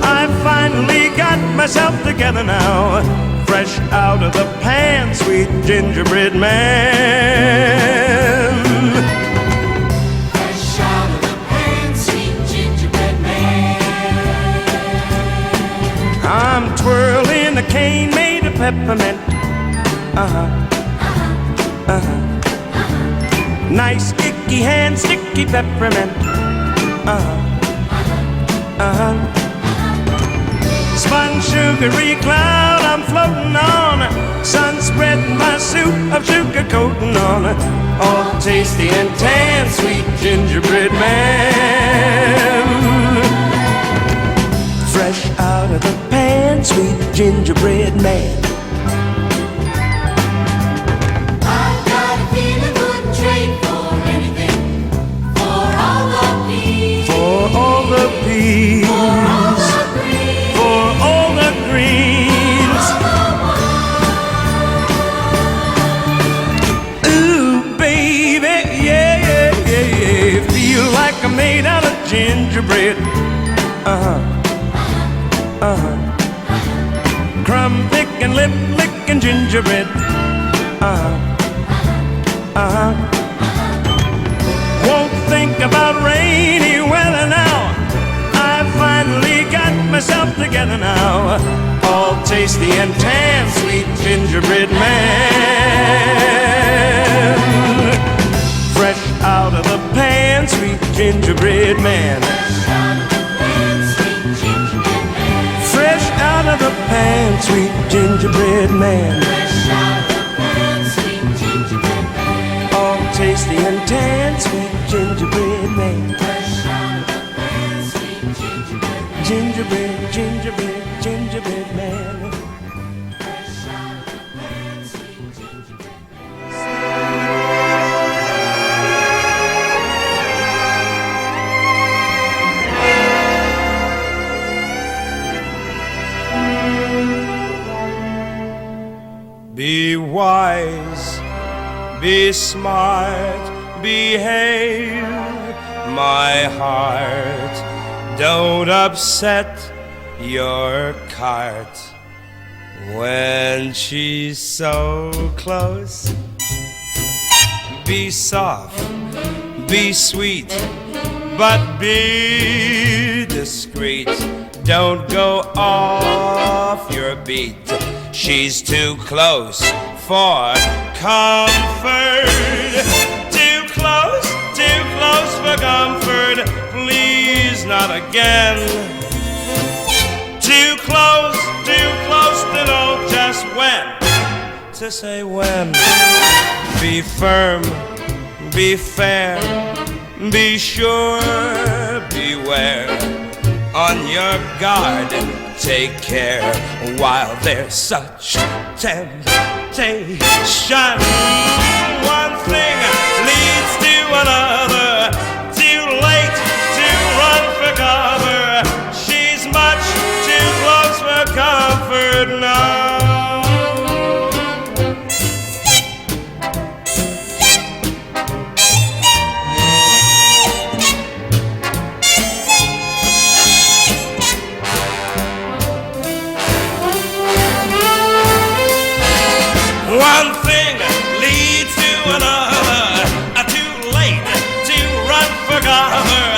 I finally got myself together now. Fresh out of the pan, sweet gingerbread man. Fresh out of the pan, sweet gingerbread man. I'm twirling a cane made of peppermint. Nice icky hand, sticky peppermint. Spun sugary cloud I'm floating on. Sun spreading my soup of sugar coating on. All tasty and tan, sweet gingerbread man. Fresh out of the pan, sweet gingerbread man. I've got a feeling wouldn't trade for anything. For all the peas. For all the peas. For all the greens. Ooh, baby, yeah, yeah, yeah, yeah. Feel like I'm made out of gingerbread. Crumb picking, lip licking gingerbread. Won't think about rainy weather myself together now. All tasty and tan, sweet gingerbread man. Fresh out of the pan, sweet gingerbread man. Fresh out of the pan, sweet gingerbread man. All tasty and tan, sweet gingerbread man. Gingerbread, gingerbread, gingerbread man. Be wise, be smart, behave, my heart. Don't upset your cart when she's so close. Be soft, be sweet, but be discreet. Don't go off your beat. She's too close for comfort. Too close for comfort. Please, not again. Too close to know just when to say when. Be firm, be fair, be sure, beware. On your guard, take care while there's such temptation. One thing leads to another. Too late to run for cover. She's much too close for comfort now. One thing leads to another. Too late to run for cover.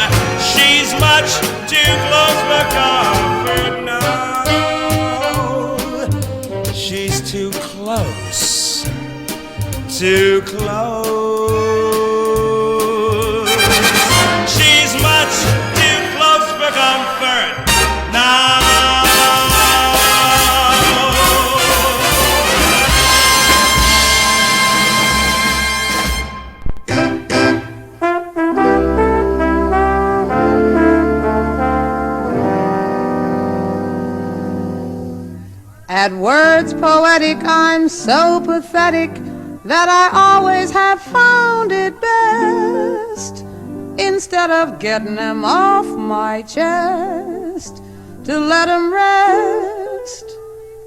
She's much too close for comfort now. She's too close. Too close. She's much too close for comfort now. At words poetic, I'm so pathetic that I always have found it best, instead of getting them off my chest, to let them rest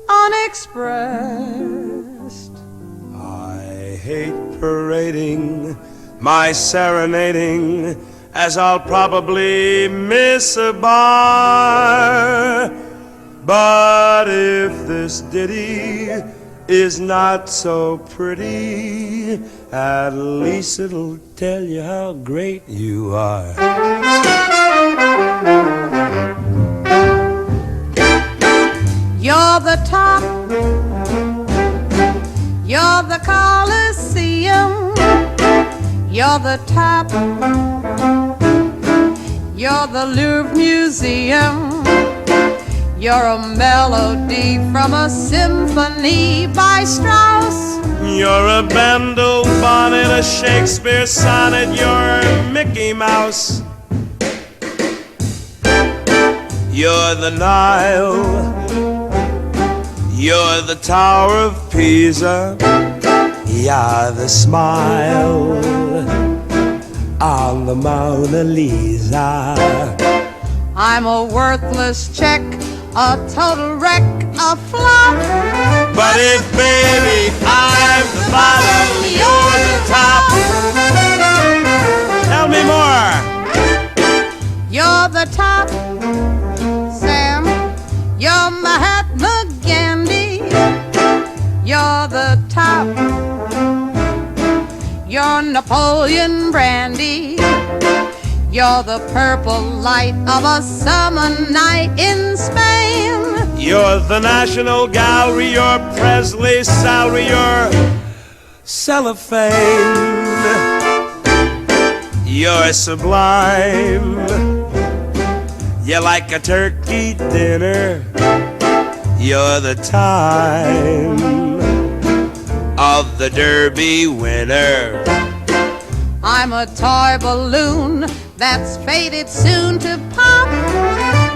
unexpressed. I hate parading my serenading, as I'll probably miss a bar. But if this ditty is not so pretty, at least it'll tell you how great you are. You're the top, you're the Coliseum, you're the top, you're the Louvre Museum. You're a melody from a symphony by Strauss. You're a Bendel bonnet, a Shakespeare sonnet. You're Mickey Mouse. You're the Nile. You're the Tower of Pisa. You're the smile on the Mona Lisa. I'm a worthless check, a total wreck, a flop. But if, baby, I'm the bottom, you're the top. Tell me more. You're the top, Sam. You're Mahatma Gandhi. You're the top. You're Napoleon Brandy. You're the purple light of a summer night in Spain. You're the National Gallery, you're Presley's salary, you're cellophane. You're sublime. You're like a turkey dinner. You're the time of the Derby winner. I'm a toy balloon that's fated soon to pop.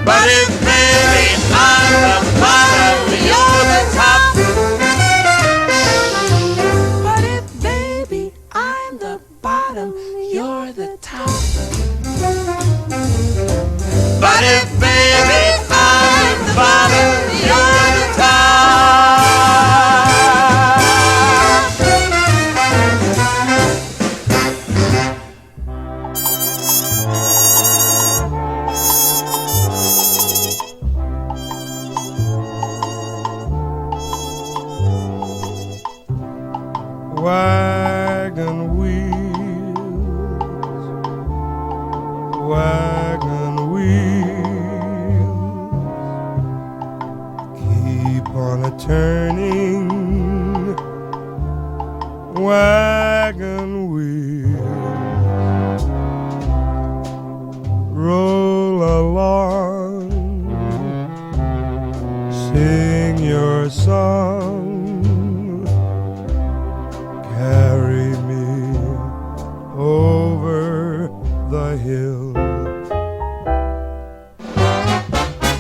But if baby I'm the bottom, you're the top. But if baby I'm the bottom, you're the top. But if baby I'm the bottom, you're the top. Wagon wheels, wagon wheels, keep on a turning. Wagon wheels, roll along, sing your song. Carry me over the hill.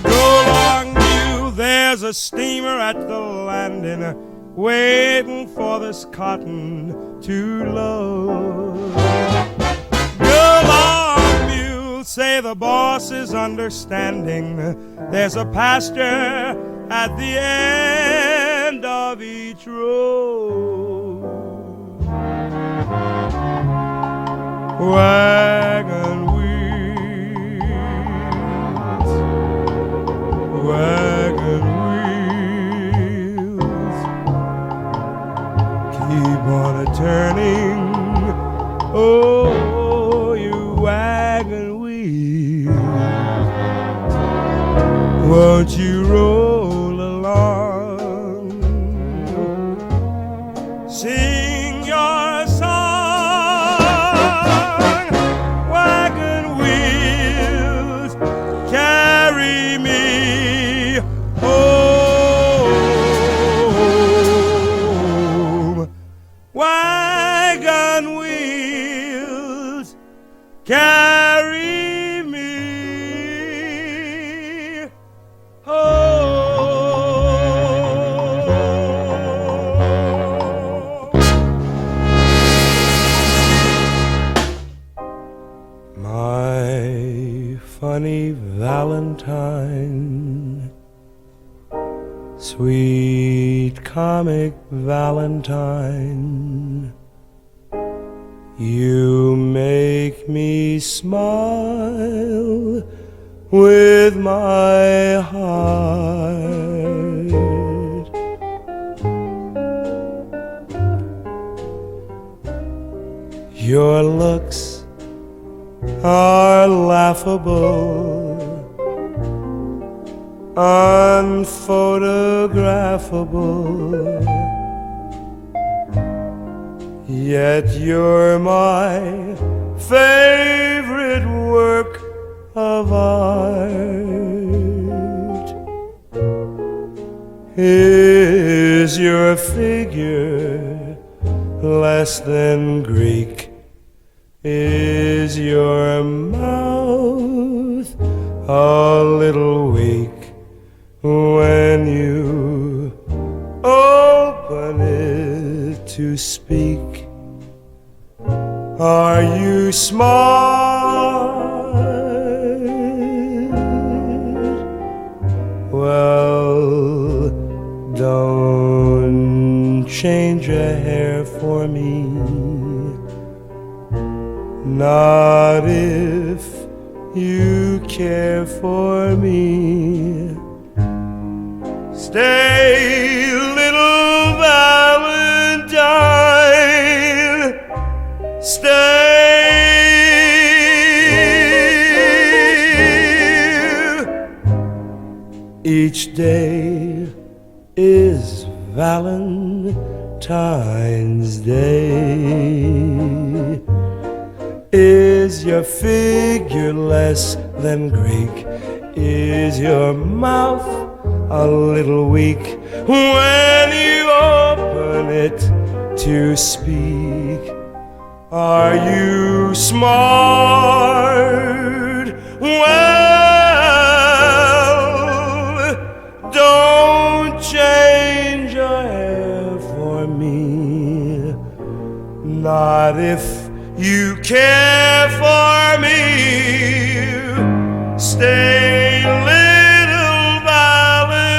Go along, you, there's a steamer at the landing, waiting for this cotton to load. Go along, mule, say the boss is understanding. There's a pasture at the end of each road. Wagon wheels, wagon wheels, keep on a turning. Oh, you wagon wheels, won't you roll along, sing your song. Carry me home. Wagon wheels, carry me home. My funny Valentine, sweet comic Valentine, you make me smile with my heart. Your looks are laughable, unphotographable, yet you're my favorite work of art. Is your figure less than Greek? Is your mouth a little weak when you open it to speak? Are you smart? Well, don't change a hair for me. Not if you care for me. Stay, little Valentine, stay. Each day is Valentine's Day. Is your figure less than Greek? Is your mouth a little weak when you open it to speak? Are you smart? Well, don't change your hair for me, not if you care for me. Stay, little Valentine,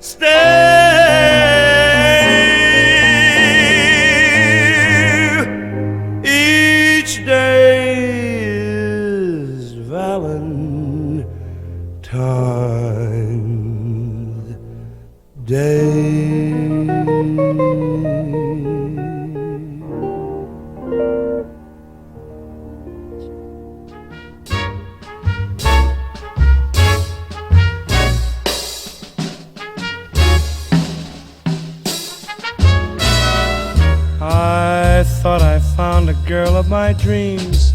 stay. Each day is Valentine's Day. I thought I found a girl of my dreams.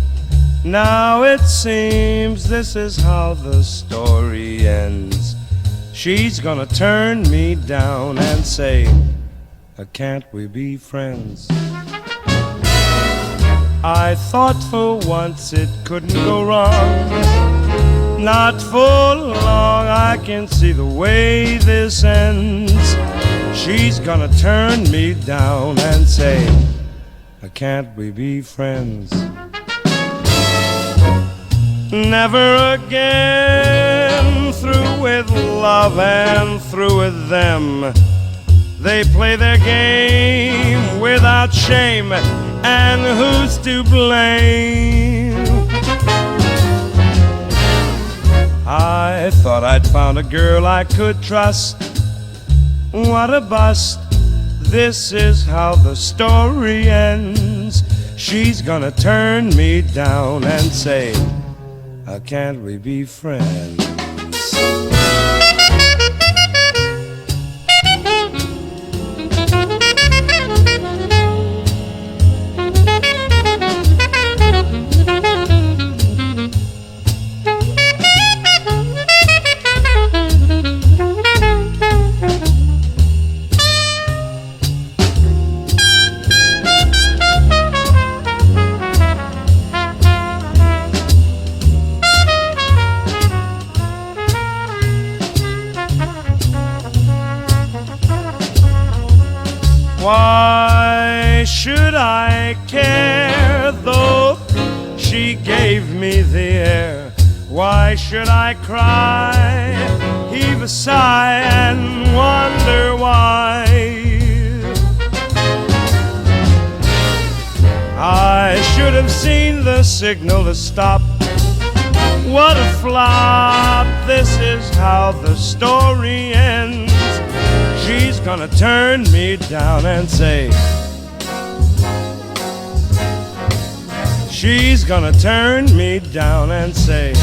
Now it seems this is how the story ends. She's gonna turn me down and say, can't we be friends? I thought for once it couldn't go wrong. Not for long, I can see the way this ends. She's gonna turn me down and say, can't we be friends? Never again, through with love and through with them. They play their game without shame, and who's to blame? I thought I'd found a girl I could trust. What a bust. This is how the story ends. She's gonna turn me down and say, can't we be friends? Why should I care, though she gave me the air? Why should I cry, heave a sigh, and wonder why? I should have seen the signal to stop. What a flop. This is how the story ends. She's gonna turn me down and say, she's gonna turn me down and say,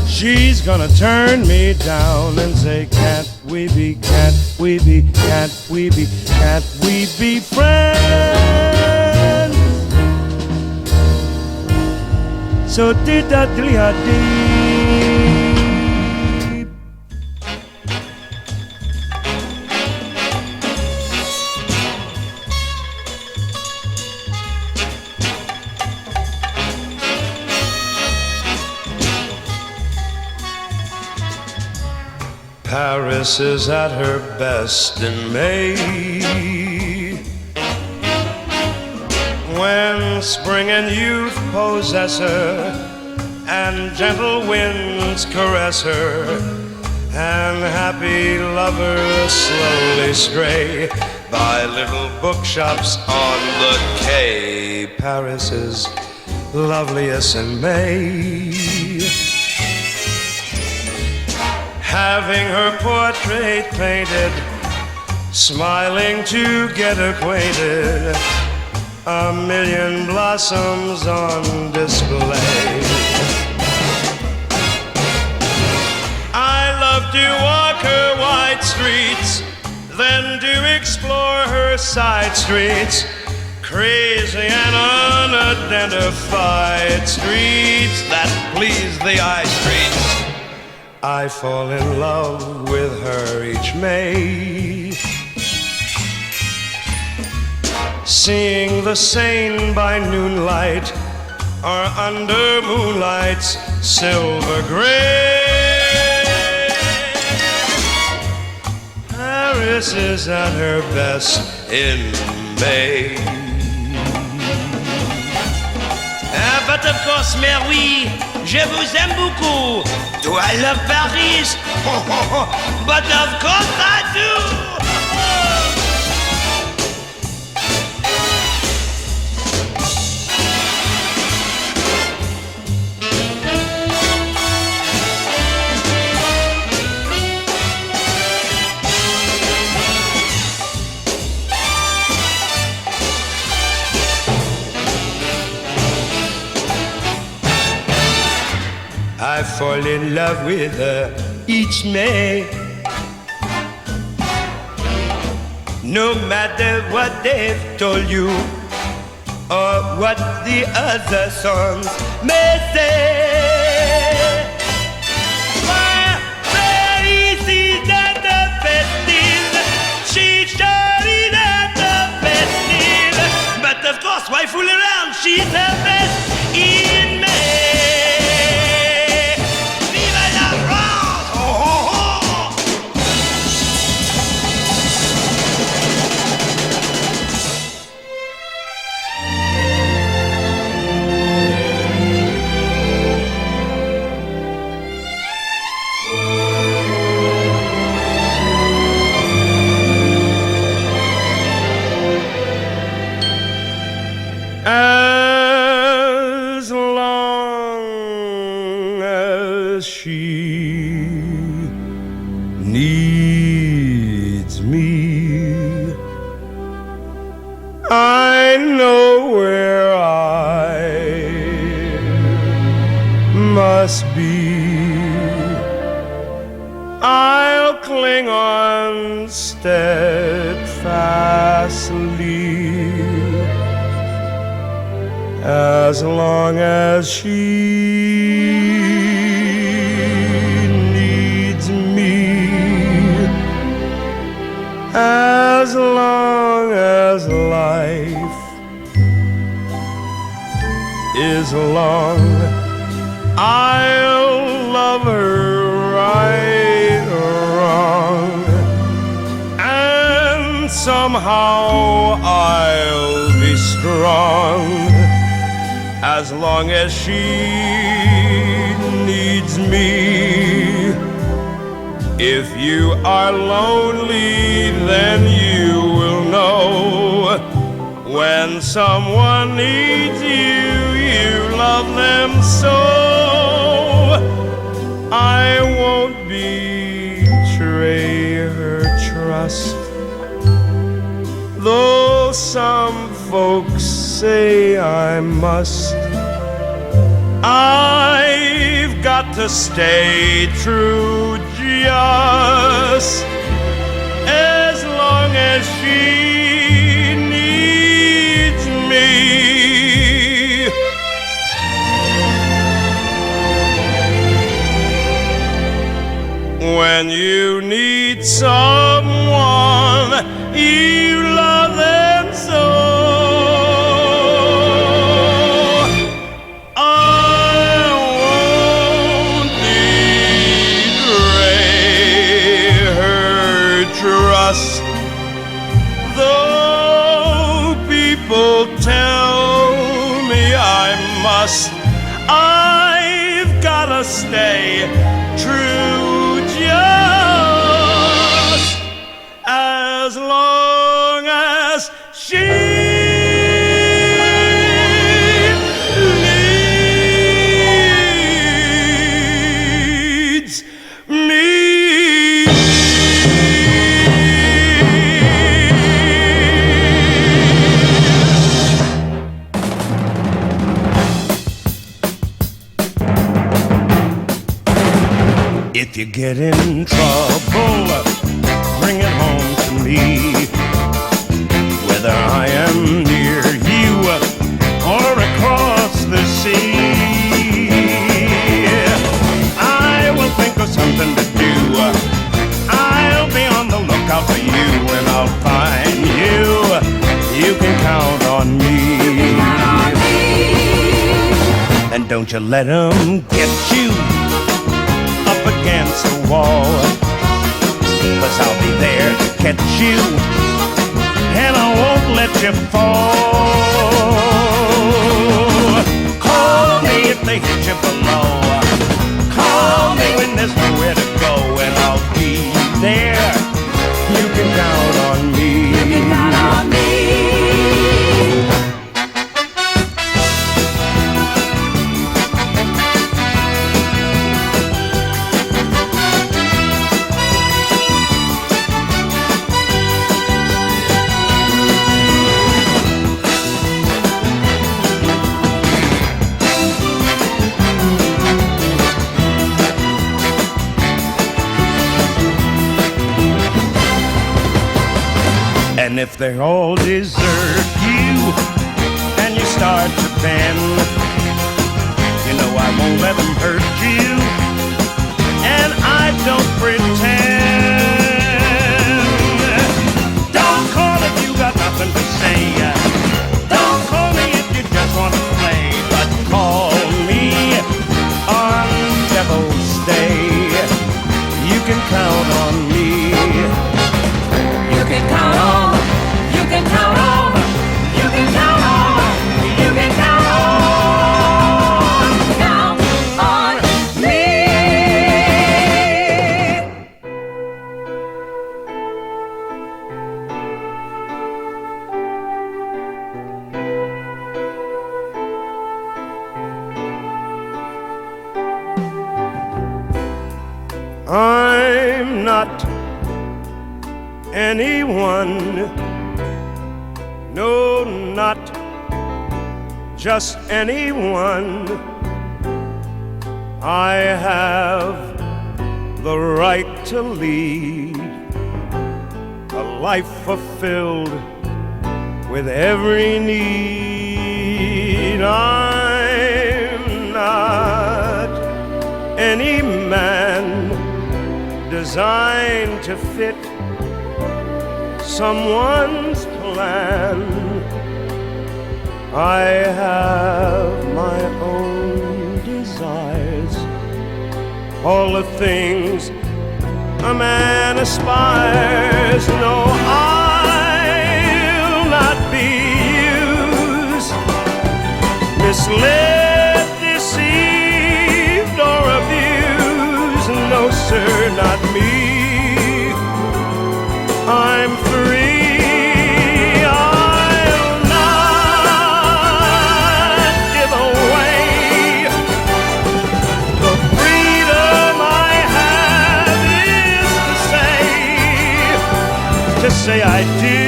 she's gonna turn me down and say, can't we be, can't we be, can't we be, can't we be friends? So did that dee. Paris is at her best in May, when spring and youth possess her, and gentle winds caress her, and happy lovers slowly stray by little bookshops on the quay. Paris is loveliest in May, having her portrait painted, smiling to get acquainted, a million blossoms on display. I love to walk her wide streets, then to explore her side streets, crazy and unidentified streets that please the eye streets. I fall in love with her each May, seeing the Seine by noonlight or under moonlight's silver gray. Paris is at her best in May. But of course, mais oui, je vous aime beaucoup. Do I love Paris? But of course I do. I fall in love with her each May. No matter what they've told you or what the other songs may say. Paris is at the festive, she's shining at the festive. But of course, why fool around? She's the best in May. As long as she needs me, I know where I must be. I'll cling on steadfastly as long as she needs me, as long as life is long, I'll love her right or wrong, and somehow I'll be strong. As long as she needs me. If you are lonely, then you will know. When someone needs you, you love them so. I won't betray her trust, though some folks say I must. I've got to stay true just as long as she needs me. When you need someone, you love them so. Though people tell me I must, I've gotta stay true just as long as she needs me. you get in trouble, bring it home to me. Whether I am near you or across the sea, I will think of something to do. I'll be on the lookout for you, and I'll find you. You can count on me. And don't you let 'em get you up against the wall, 'cause I'll be there to catch you, and I won't let you fall. Call me if they hit you below. Call me when there's nowhere to go, and I'll be there. You can count on me. You can count on me. And if they all desert you and you start to bend, you know I won't let them hurt you, and I don't pretend. Don't call if you got nothing to say. Don't call me if you just want to play, but call me on Devil's Day. You can count on me. You can count on. You can count on. You can count on. You can count on. Count on me. I'm not anyone, no, not just anyone. I have the right to lead a life fulfilled with every need. I'm not any man designed to fit someone's plan. I have my own desires, all the things a man aspires. No, I'll not be used, misled, deceived, or abused. No, sir, not me. I'm free. I'll not give away the freedom I have is to say I do.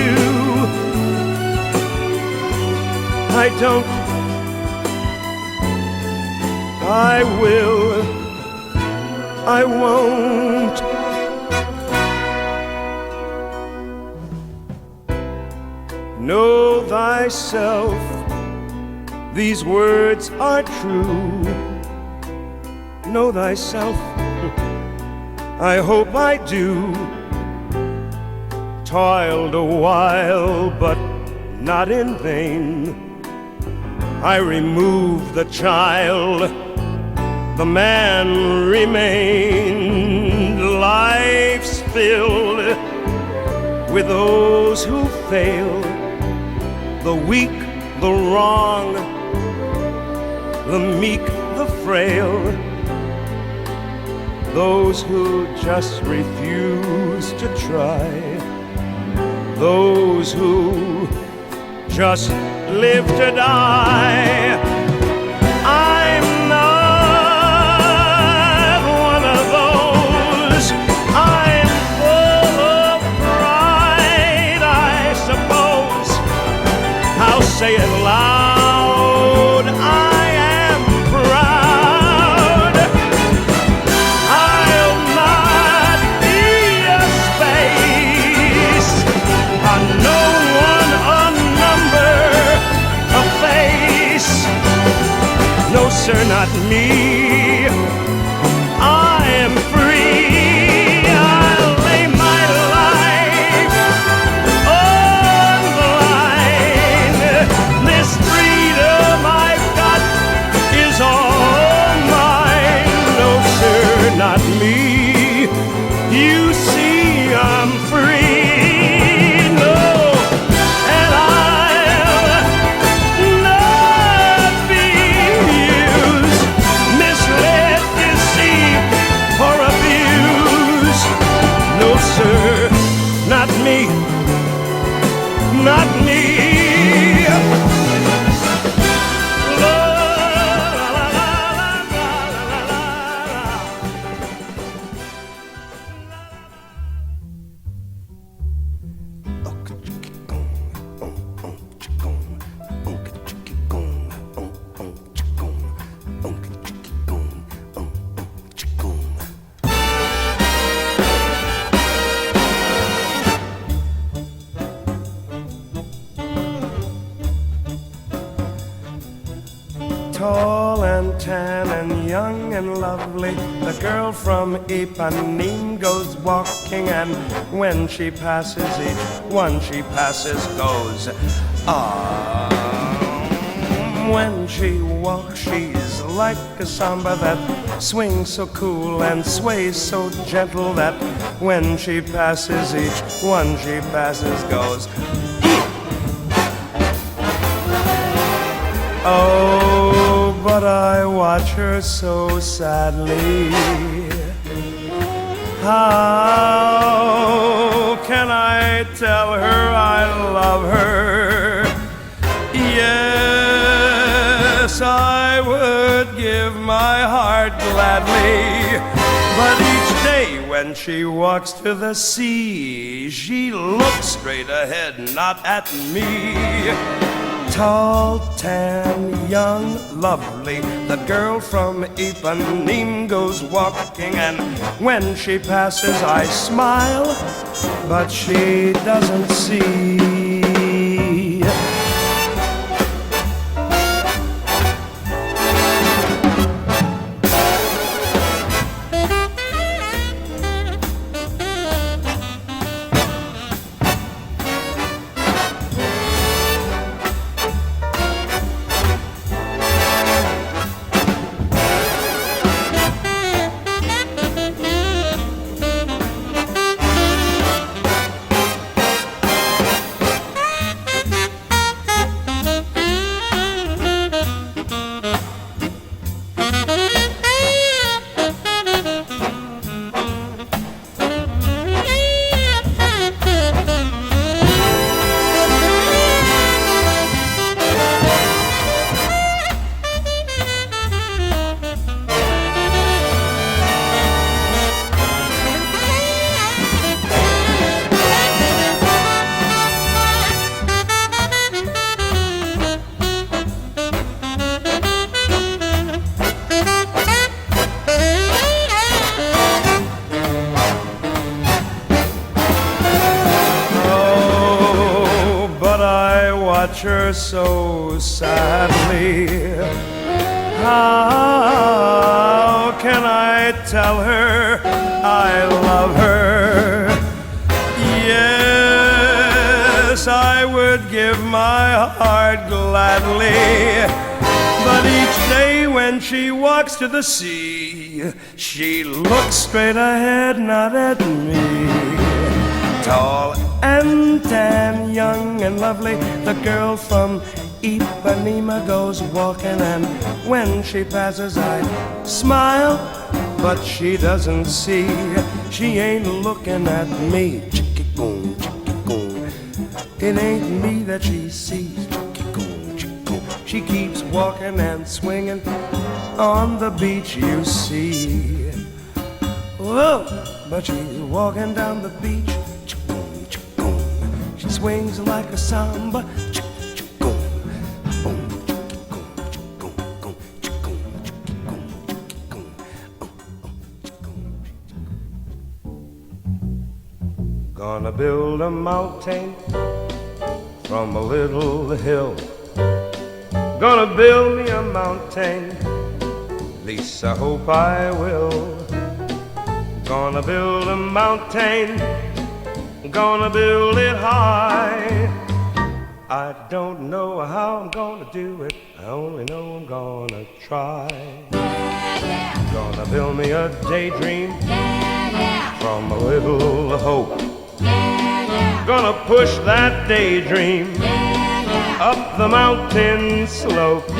I don't. I will. I won't. Know thyself, these words are true. Know thyself, I hope I do. Toiled a while, but not in vain. I removed the child, the man remained. Life's filled with those who fail, the weak, the wrong, the meek, the frail, those who just refuse to try, those who just live to die. I'm not one of those. I'm full of pride, I suppose. I'll say it loud, I am proud. I'll not me. I am free. I'll lay my life on the line. This freedom I've got is all mine. No, sir, not me. You see, I'm free. No, and I'll not be used, misled, deceived, or abused. No, sir, not me. Not me. Tall and tan and young and lovely, the girl from Ipanema goes walking, and when she passes, each one she passes goes. When she walks, she's like a samba that swings so cool and sways so gentle that when she passes, each one she passes goes. Oh, but I watch her so sadly. How can I tell her I love her? Yes, I would give my heart gladly, but each day when she walks to the sea, she looks straight ahead, not at me. Tall, tan, young, lovely, the girl from Ipanema goes walking, and when she passes I smile, but she doesn't see. Watch her so sadly. How can I tell her I love her? Yes, I would give my heart gladly, but each day when she walks to the sea, she looks straight ahead, not at me. Tall and tan, young and lovely, the girl from Ipanema goes walking, and when she passes I smile, but she doesn't see. She ain't looking at me. Chicky-goon, chicky-goon. It ain't me that she sees. Chicky-goon, chicky-goon. She keeps walking and swinging on the beach, you see. Whoa, but she's walking down the beach. She swings like a samba. Gonna build a mountain from a little hill. Gonna build me a mountain At least I hope I will. Gonna build a mountain, gonna build it high. I don't know how I'm gonna do it, I only know I'm gonna try. Gonna build me a daydream from a little hope. Gonna push that daydream up the mountain slope.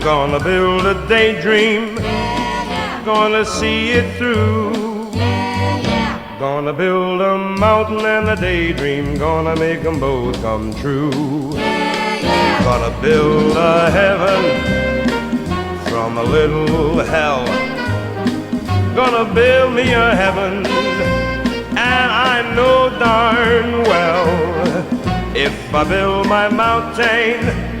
Gonna build a daydream, gonna see it through. Gonna build a mountain and a daydream, gonna make them both come true. Gonna build a heaven from a little hell. Gonna build me a heaven, and I know darn well, if I build my mountain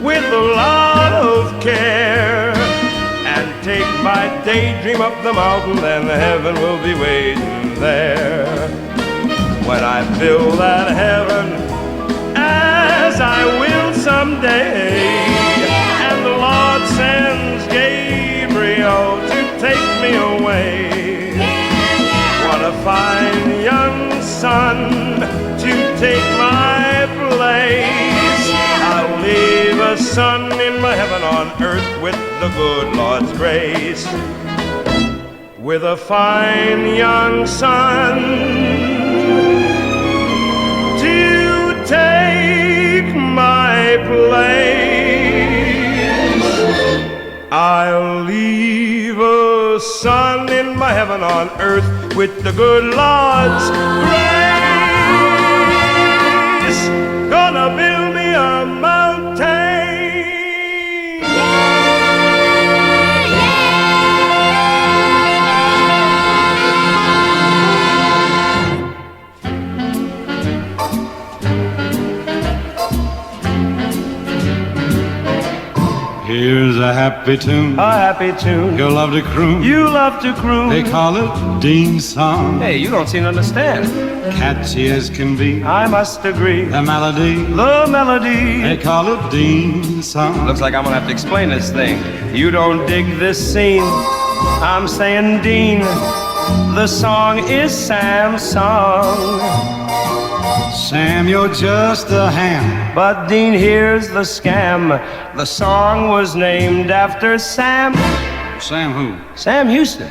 with a lot of care and take my daydream up the mountain, then heaven will be waiting there. When I build that heaven, as I will someday, and the Lord sends Gabriel to take me away, what a fine young son to take my place. I'll leave a son in my heaven on earth with the good Lord's grace. With a fine young son to take my place. I'll leave a son in my heaven on earth with the good Lord's grace. Gonna build me a mountain. Here's a happy tune. A happy tune. You'll love to croon. You love to croon. They call it Dean's song. Hey, you don't seem to understand. Catchy as can be. I must agree. The melody. The melody. They call it Dean's song. Looks like I'm gonna have to explain this thing. You don't dig this scene. I'm saying, Dean, the song is Sam's song. Sam, you're just a ham. But Dean, here's the scam. The song was named after Sam. Sam who? Sam Houston.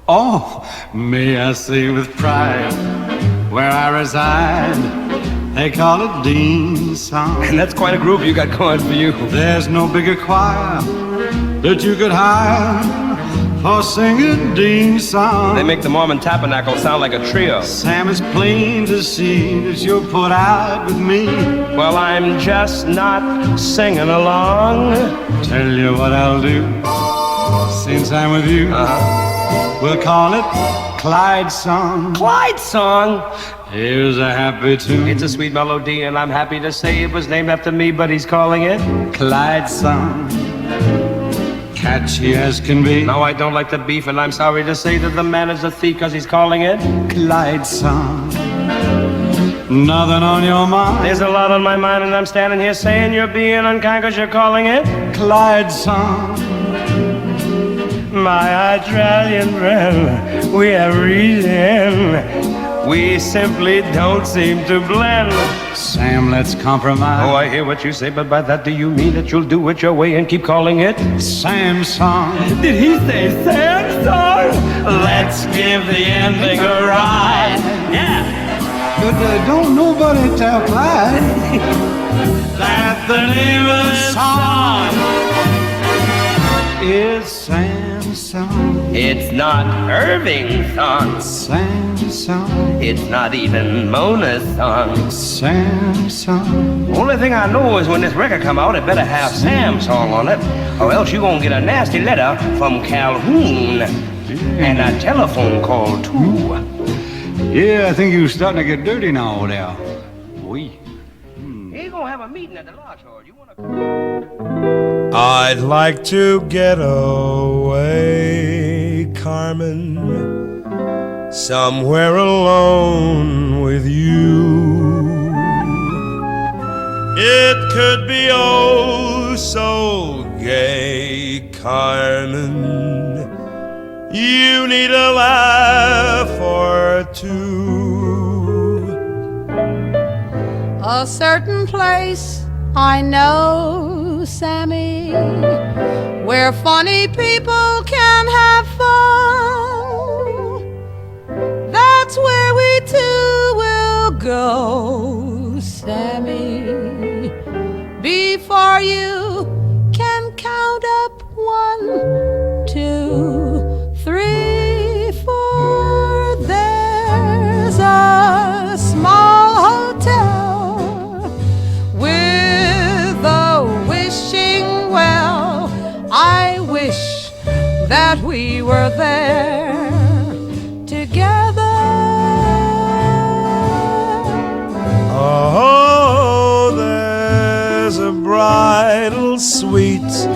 Oh, may I say with pride, where I reside, they call it Dean's song. And that's quite a group you got going for you. There's no bigger choir that you could hire for singing Dean's song. They make the Mormon Tabernacle sound like a trio. Sam, it's plain to see that you're put out with me. Well, I'm just not singing along. Tell you what I'll do, since I'm with you, we'll call it Clyde's song. Clyde's song? Here's a happy tune. It's a sweet melody, and I'm happy to say it was named after me, but he's calling it Clyde's song. Catchy as can be. No, I don't like the beef, and I'm sorry to say that the man is a thief, cause he's calling it Clyde's song. Nothing on your mind. There's a lot on my mind, and I'm standing here saying you're being unkind cause you're calling it Clyde's song. My Australian friend, we have reason. We simply don't seem to blend. Sam, let's compromise. Oh, I hear what you say, but by that do you mean that you'll do it your way and keep calling it Sam's song? Did he say Sam's song? Let's give the ending a ride. Yeah. But don't nobody tell Clyde That the name of the song is Sam's song. It's not Irving's song. Sam's song. It's not even Mona's song. Sam's song. Only thing I know is when this record come out, it better have Sam's song on it, or else you gonna get a nasty letter from Calhoun and a telephone call too. Yeah, I think you're starting to get dirty now there. We. Ain't gonna have a meeting at the lodge hall. You wanna? I'd like to get away, Carmen, somewhere alone with you. It could be oh so gay, Carmen, you need a laugh or two. A certain place I know, Sammy, where funny people can have fun. That's where we two will go, Sammy, before you can count up 1, 2, 3, 4. There's a small hotel with a wishing well. I wish that we were there together. Oh, there's a bridal suite,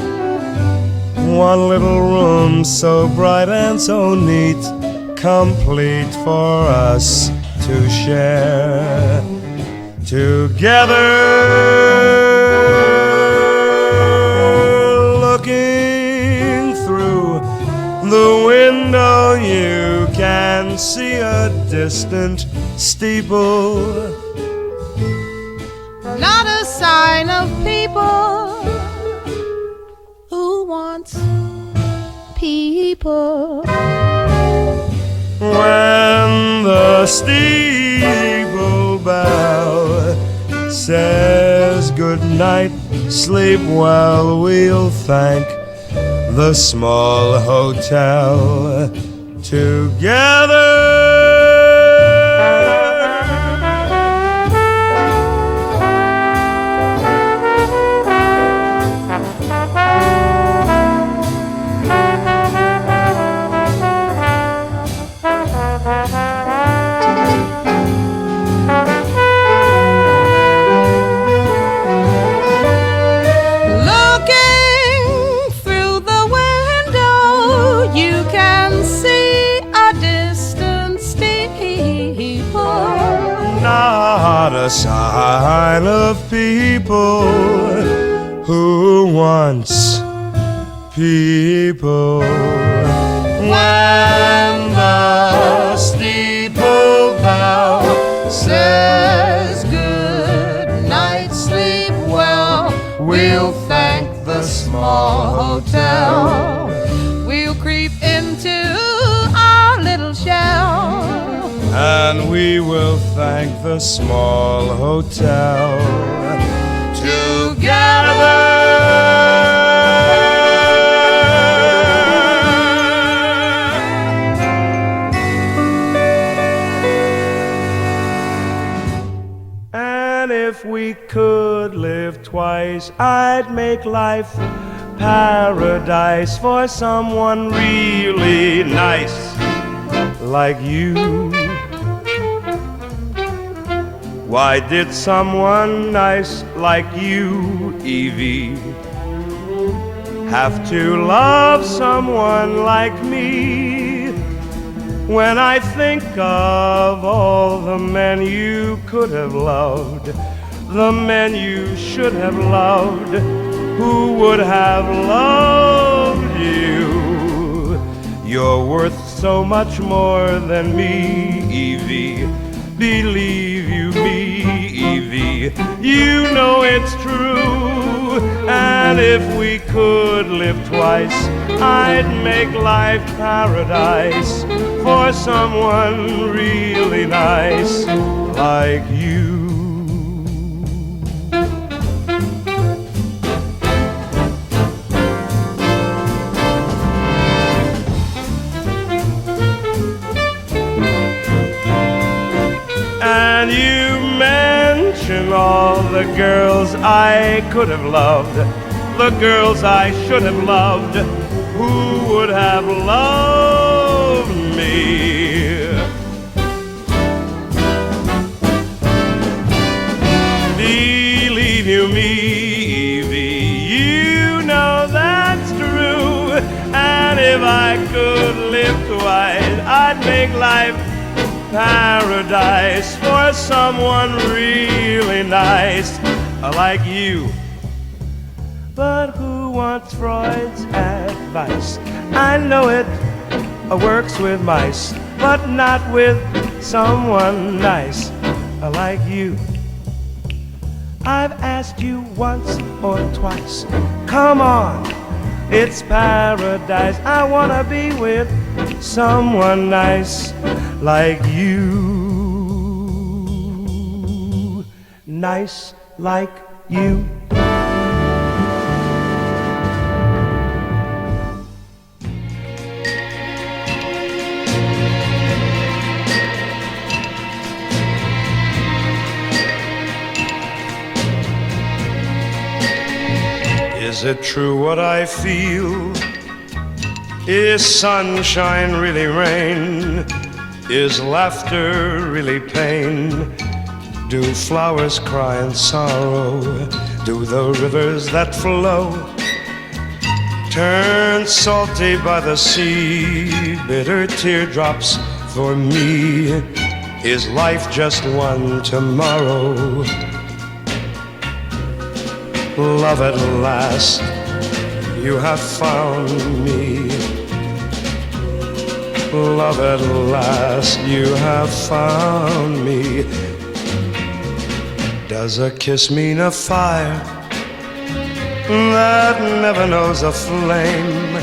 one little room so bright and so neat, complete for us to share together. Looking through the window, you can see a distant steeple. Not a sign of people who wants people. When the steeple bell says good night, sleep well, we'll thank the small hotel together. Not a sign of people who wants people. When the steeple bell says good night, sleep well, we'll thank the small hotel. We'll creep into our little shell, and we will thank the small hotel together. And if we could live twice, I'd make life paradise for someone really nice like you. Why did someone nice like you, Evie, have to love someone like me? When I think of all the men you could have loved, the men you should have loved, who would have loved you, you're worth so much more than me, Evie. Believe you me, Evie, you know it's true. And if we could live twice, I'd make life paradise for someone really nice like you. And you mention all the girls I could have loved, the girls I should have loved, who would have loved me. Believe you me, Evie, you know that's true. And if I could live twice, I'd make life paradise for someone really nice like you, But who wants Freud's advice? I know it works with mice, but not with someone nice like you. I've asked you once or twice, come on, it's paradise. I wanna be with someone nice like you. Nice like you. Is it true what I feel? Is sunshine really rain? Is laughter really pain? Do flowers cry in sorrow? Do the rivers that flow turn salty by the sea? Bitter teardrops for me. Is life just one tomorrow? Love at last, you have found me. Love at last, you have found me. Does a kiss mean a fire that never knows a flame?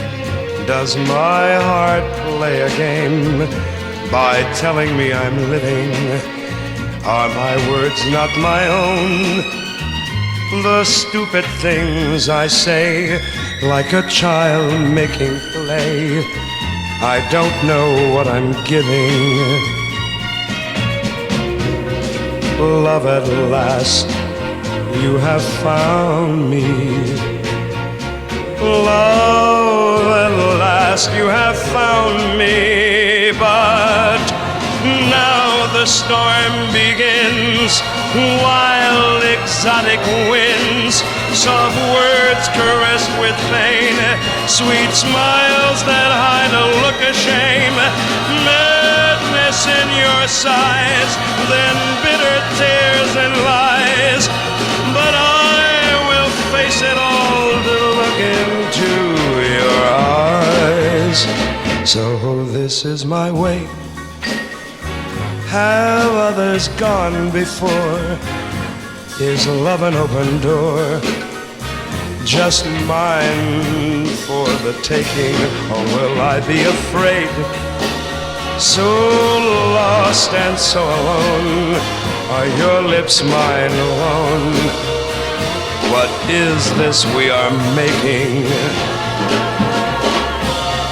Does my heart play a game by telling me I'm living? Are my words not my own? The stupid things I say, like a child making play. I don't know what I'm giving. Love at last, you have found me. Love at last, you have found me. But now the storm begins. Wild exotic winds, soft words caressed with pain, sweet smiles that hide a look of shame, madness in your sighs, then bitter tears and lies. But I will face it all to look into your eyes. So this is my way. Have others gone before? Is love an open door, just mine for the taking? Or will I be afraid, so lost and so alone? Are your lips mine alone? What is this we are making?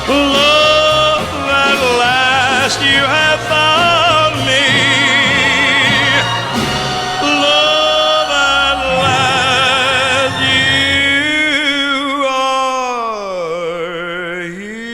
Love at last, you have found me. Love at last, you are here.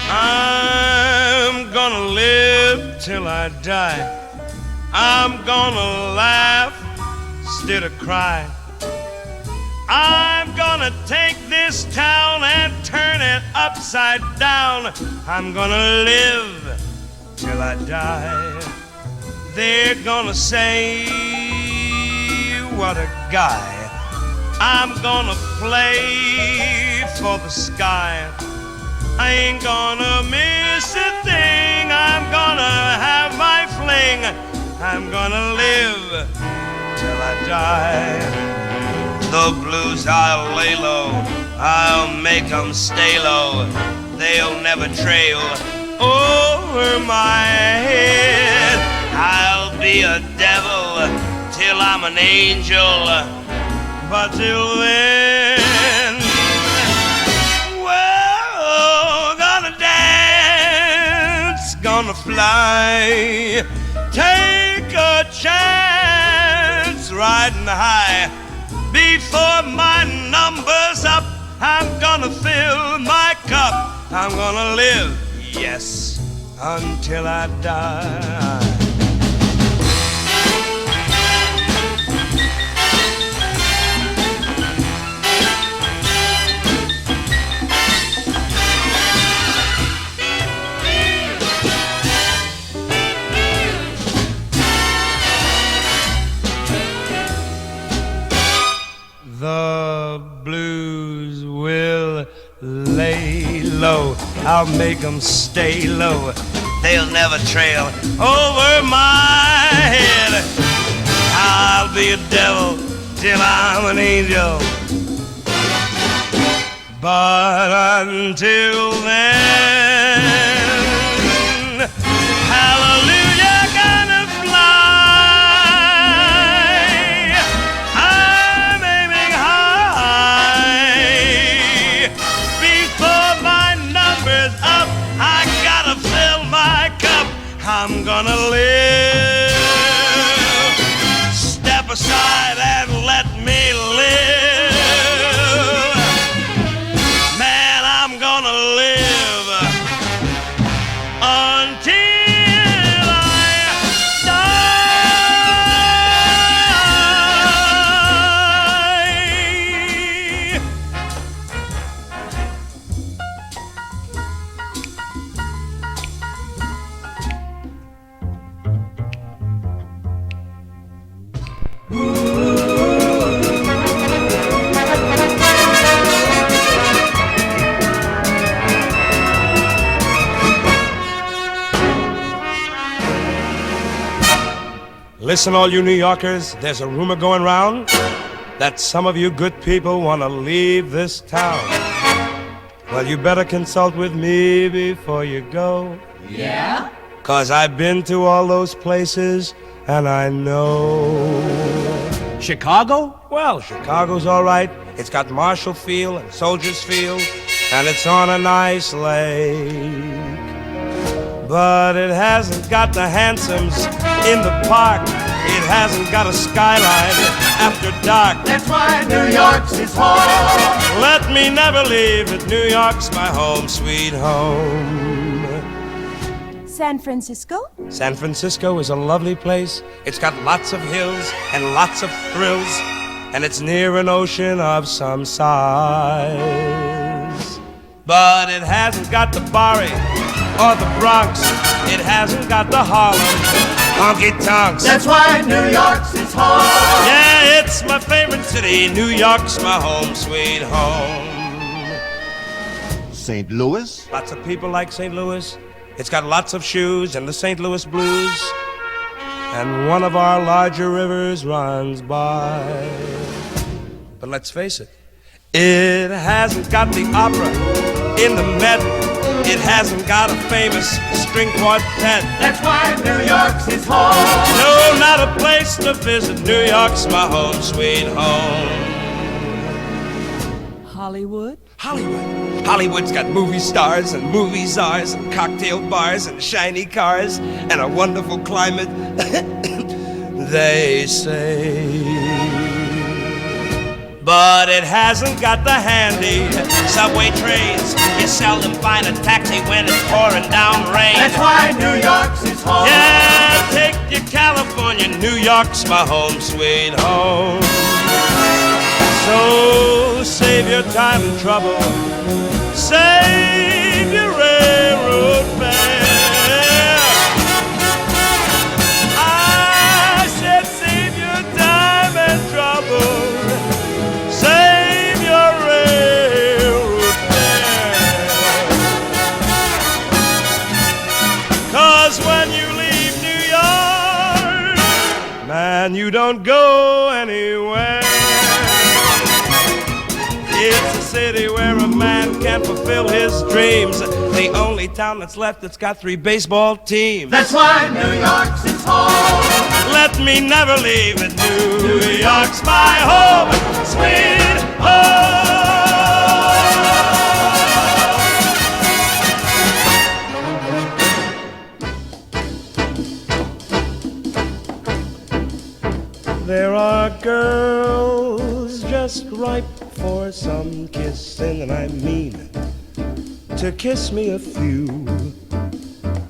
I'm gonna live till I die. I'm gonna laugh instead of cry. I'm gonna take this town and turn it upside down. I'm gonna live till I die. They're gonna say, what a guy. I'm gonna play for the sky. I ain't gonna miss a thing. I'm gonna have my fling. I'm gonna live till I die. The blues I'll lay low, I'll make 'em stay low. They'll never trail over my head. I'll be a devil till I'm an angel, but till then, well, gonna dance, gonna fly, take a chance, riding high. Before my number's up, I'm gonna fill my cup. I'm gonna live, yes, until I die. I'll make 'em stay low. They'll never trail over my head. I'll be a devil till I'm an angel. But until then, hallelujah, gonna fly. I'm aiming high. Before my number's up, I gotta fill my cup. I'm gonna live. Step aside and let me live. Man, I'm gonna live until I die. Listen, all you New Yorkers, there's a rumor going round that some of you good people want to leave this town. Well, you better consult with me before you go. Yeah? 'Cause I've been to all those places and I know. Chicago? Well, Chicago's all right. It's got Marshall Field and Soldiers Field, and it's on a nice lake. But it hasn't got the handsoms in the park. It hasn't got a skyline after dark. That's why New York's his home. Let me never leave it. New York's my home, sweet home. San Francisco? San Francisco is a lovely place. It's got lots of hills and lots of thrills, and it's near an ocean of some size. But it hasn't got the Bari or the Bronx. It hasn't got the Harlem honky-tonks. That's why New York's his home. Yeah, it's my favorite city. New York's my home, sweet home. St. Louis? Lots of people like St. Louis. It's got lots of shoes and the St. Louis blues. And one of our larger rivers runs by. But let's face it, it hasn't got the opera in the Met. It hasn't got a famous string quartet. That's why New York's his home. No, not a place to visit. New York's my home, sweet home. Hollywood? Hollywood's got movie stars and movie czars and cocktail bars and shiny cars and a wonderful climate, they say. But it hasn't got the handy subway trains. You seldom find a taxi when it's pouring down rain. That's why New York's his home. Yeah, take you California. New York's my home, sweet home. So save your time and trouble. Save your railroad fare. I said save your time and trouble. Save your railroad fare. 'Cause when you leave New York, man, you don't go anywhere. It's a city where a man can't fulfill his dreams. The only town that's left that's got 3 baseball teams. That's why New York's his home. Let me never leave it. New York's my home, sweet home. There are girls just ripe for some kissing, and I mean to kiss me a few.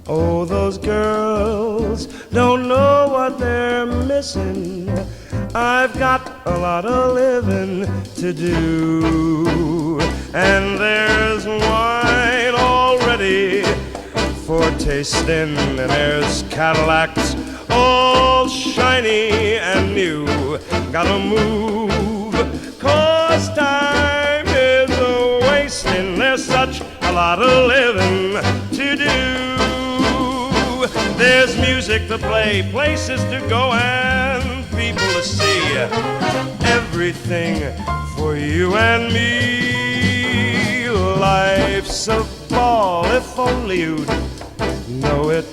Oh, those girls don't know what they're missing. I've got a lot of living to do. And there's wine already for tasting, and there's Cadillacs all shiny and new. Gotta move, 'cause time is a wasting. There's such a lot of living music to play, places to go, and people to see. Everything for you and me. Life's a ball, if only you'd know it.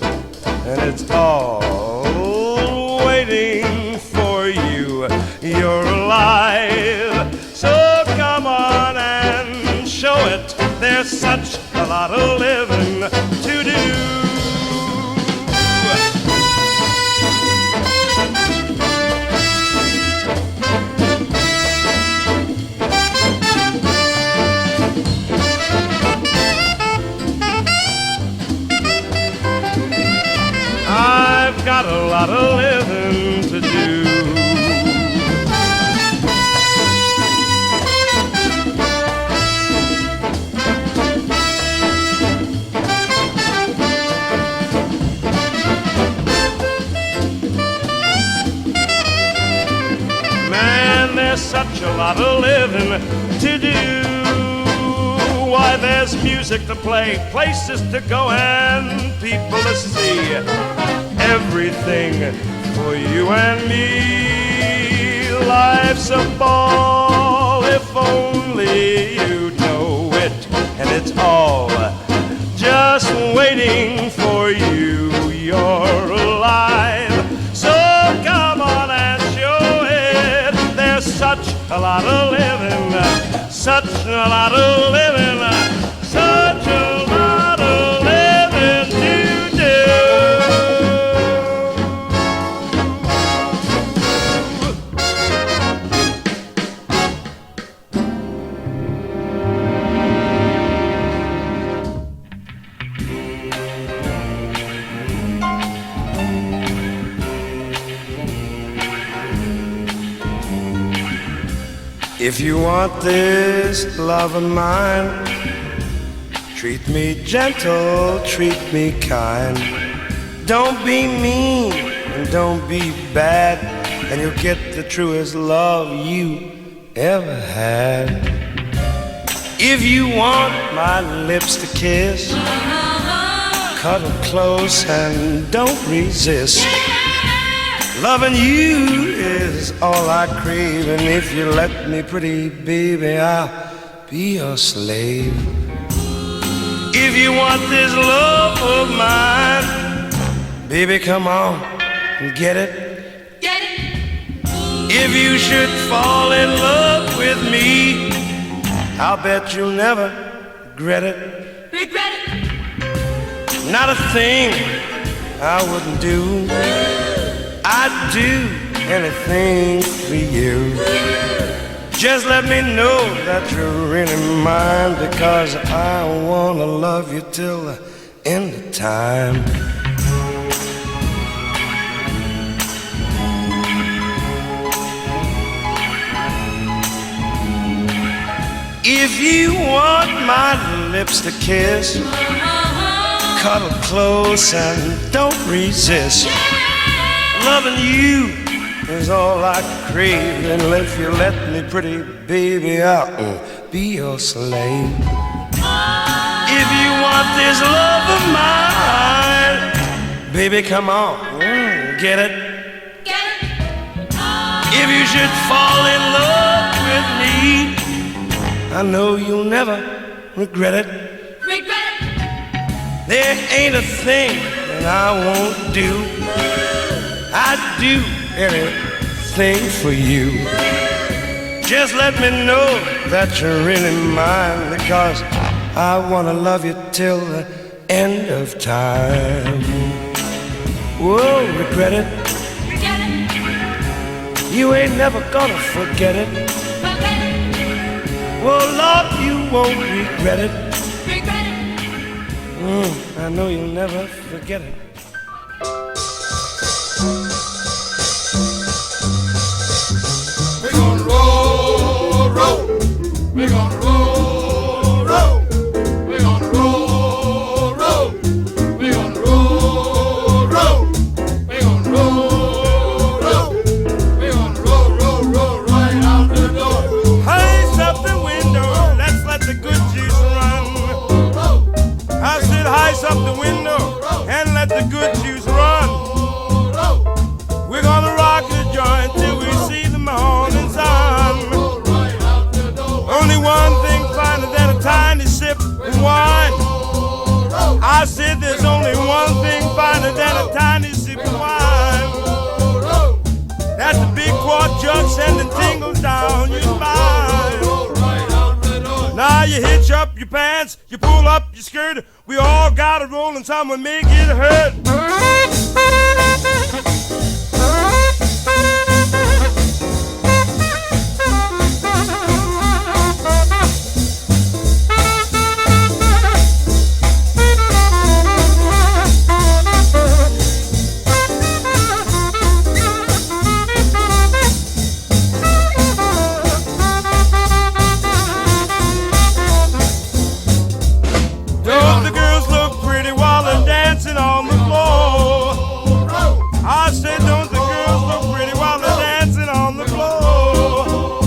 And it's all waiting for you. You're alive, so come on and show it. There's such a lot of living to do. I've got a lot of living to do. Man, there's such a lot of living to do. Why, there's music to play, places to go, and people to see. Everything for you and me. Life's a ball, if only you know it. And it's all just waiting for you. You're alive, so come on and show it. There's such a lot of living, such a lot of living, such a lot of living to do. If you want this love of mine, treat me gentle, treat me kind. Don't be mean and don't be bad, and you'll get the truest love you ever had. If you want my lips to kiss, cuddle close and don't resist. Loving you is all I crave, and if you let me, pretty baby, I'll be your slave. If you want this love of mine, baby, come on and get it. Get it. If you should fall in love with me, I'll bet you'll never regret it. Regret it. Not a thing I wouldn't do. I'd do anything for you. Just let me know that you're really mine, because I wanna love you till the end of time. If you want my lips to kiss, cuddle close and don't resist. Loving you is all I crave, and if you let me, pretty baby, I'll be your slave. If you want this love of mine, baby, come on, get it. Get it. If you should fall in love with me, I know you'll never regret it. Regret it. There ain't a thing that I won't do. I'd do anything for you. Just let me know that you're really mine, because I wanna love you till the end of time. Whoa, regret it. Forget it. You ain't never gonna forget it. Forget it. Well, Lord, you won't regret it. Regret it. I know you'll never forget it. We're gonna roll, roll. We're gonna roll, roll. We're gonna roll, roll. We're gonna roll, roll. We're gonna roll, roll. We're gonna roll right out the door. Ice up the window, let's let the good juice run. I said, ice up the window and let the good juice run. finer than a tiny sip of wine. That's a big quart jug sending tingles down your spine. Now you hitch up your pants, you pull up your skirt. We all gotta roll and someone may get hurt. Don't the girls look pretty while they're dancing on the floor? I said, don't the girls look pretty while they're dancing on the floor?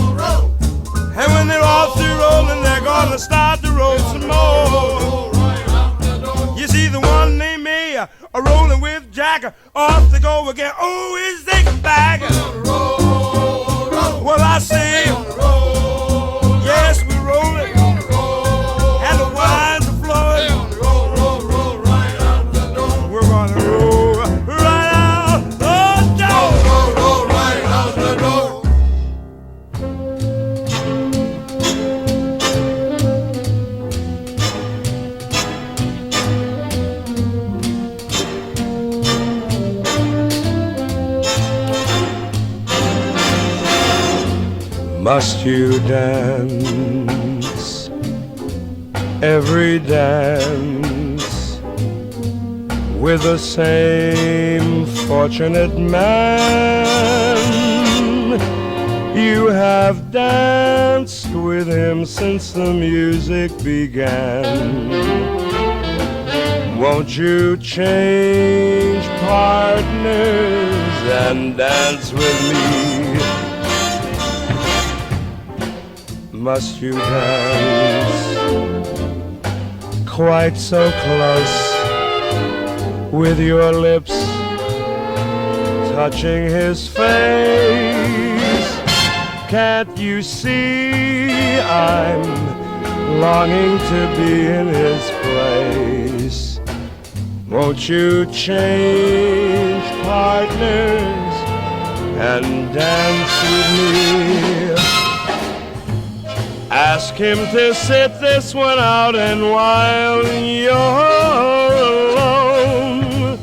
And when they're off to rolling, they're gonna start to roll some more. You see the one named me, a rolling with Jack, off to go again. Oh, is they back? Well, I say, yes, we're rolling, and the wines are flowing. We're gonna roll right out the door. Roll right out the door. Must you dance every dance with the same fortunate man? You have danced with him since the music began. Won't you change partners and dance with me? Must you dance quite so close, with your lips touching his face? Can't you see I'm longing to be in his place? Won't you change partners and dance with me? Ask him to sit this one out, and while you're alone,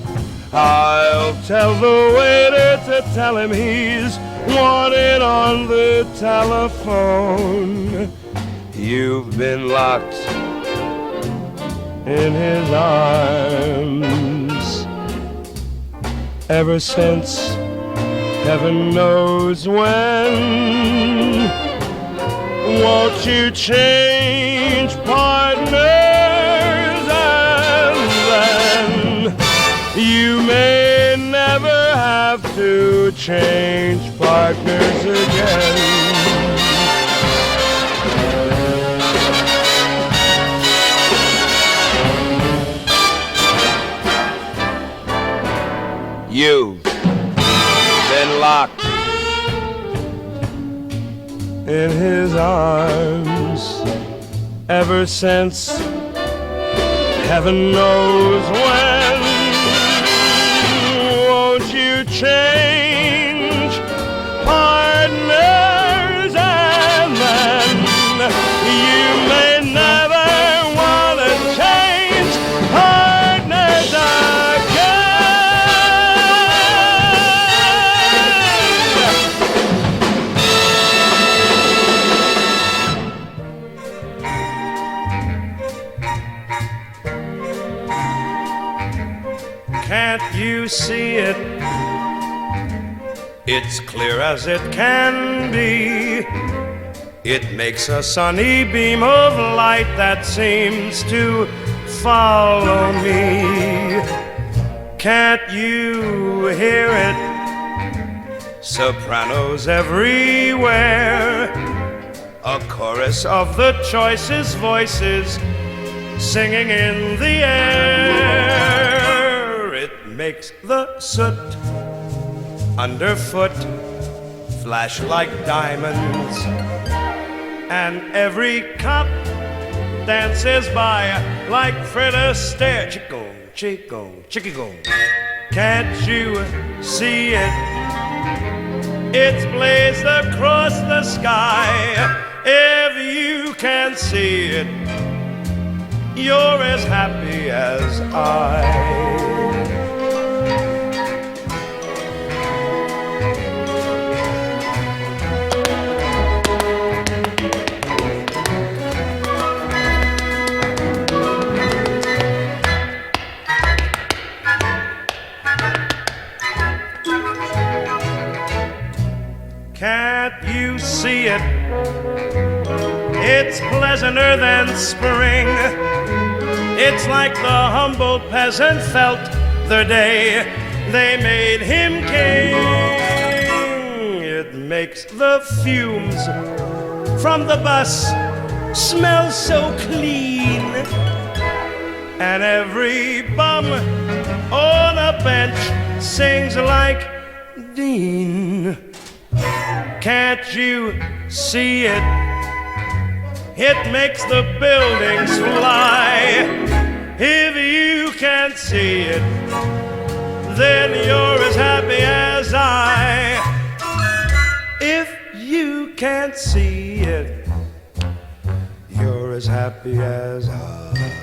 I'll tell the waiter to tell him he's wanted on the telephone. You've been locked in his arms ever since heaven knows when. Won't you change partners, and then you may never have to change partners again. You've been locked in his arms ever since heaven knows when. Won't you change partners, and then you may never want to change partners again. Can't you see it? It's clear as it can be. It makes a sunny beam of light that seems to follow me. Can't you hear it? Sopranos everywhere, a chorus of the choicest voices singing in the air. It makes the soot underfoot flash like diamonds, and every cop dances by like Fred Astaire. Chico. chicken, chicken. Can't you see it? It's blazed across the sky. If you can see it, you're as happy as I. Can't you see it? It's pleasanter than spring. It's like the humble peasant felt the day they made him king. It makes the fumes from the bus smell so clean, and every bum on a bench sings like Dean. Can't you see it? It makes the buildings fly. If you can't see it, then you're as happy as I. If you can't see it, you're as happy as I.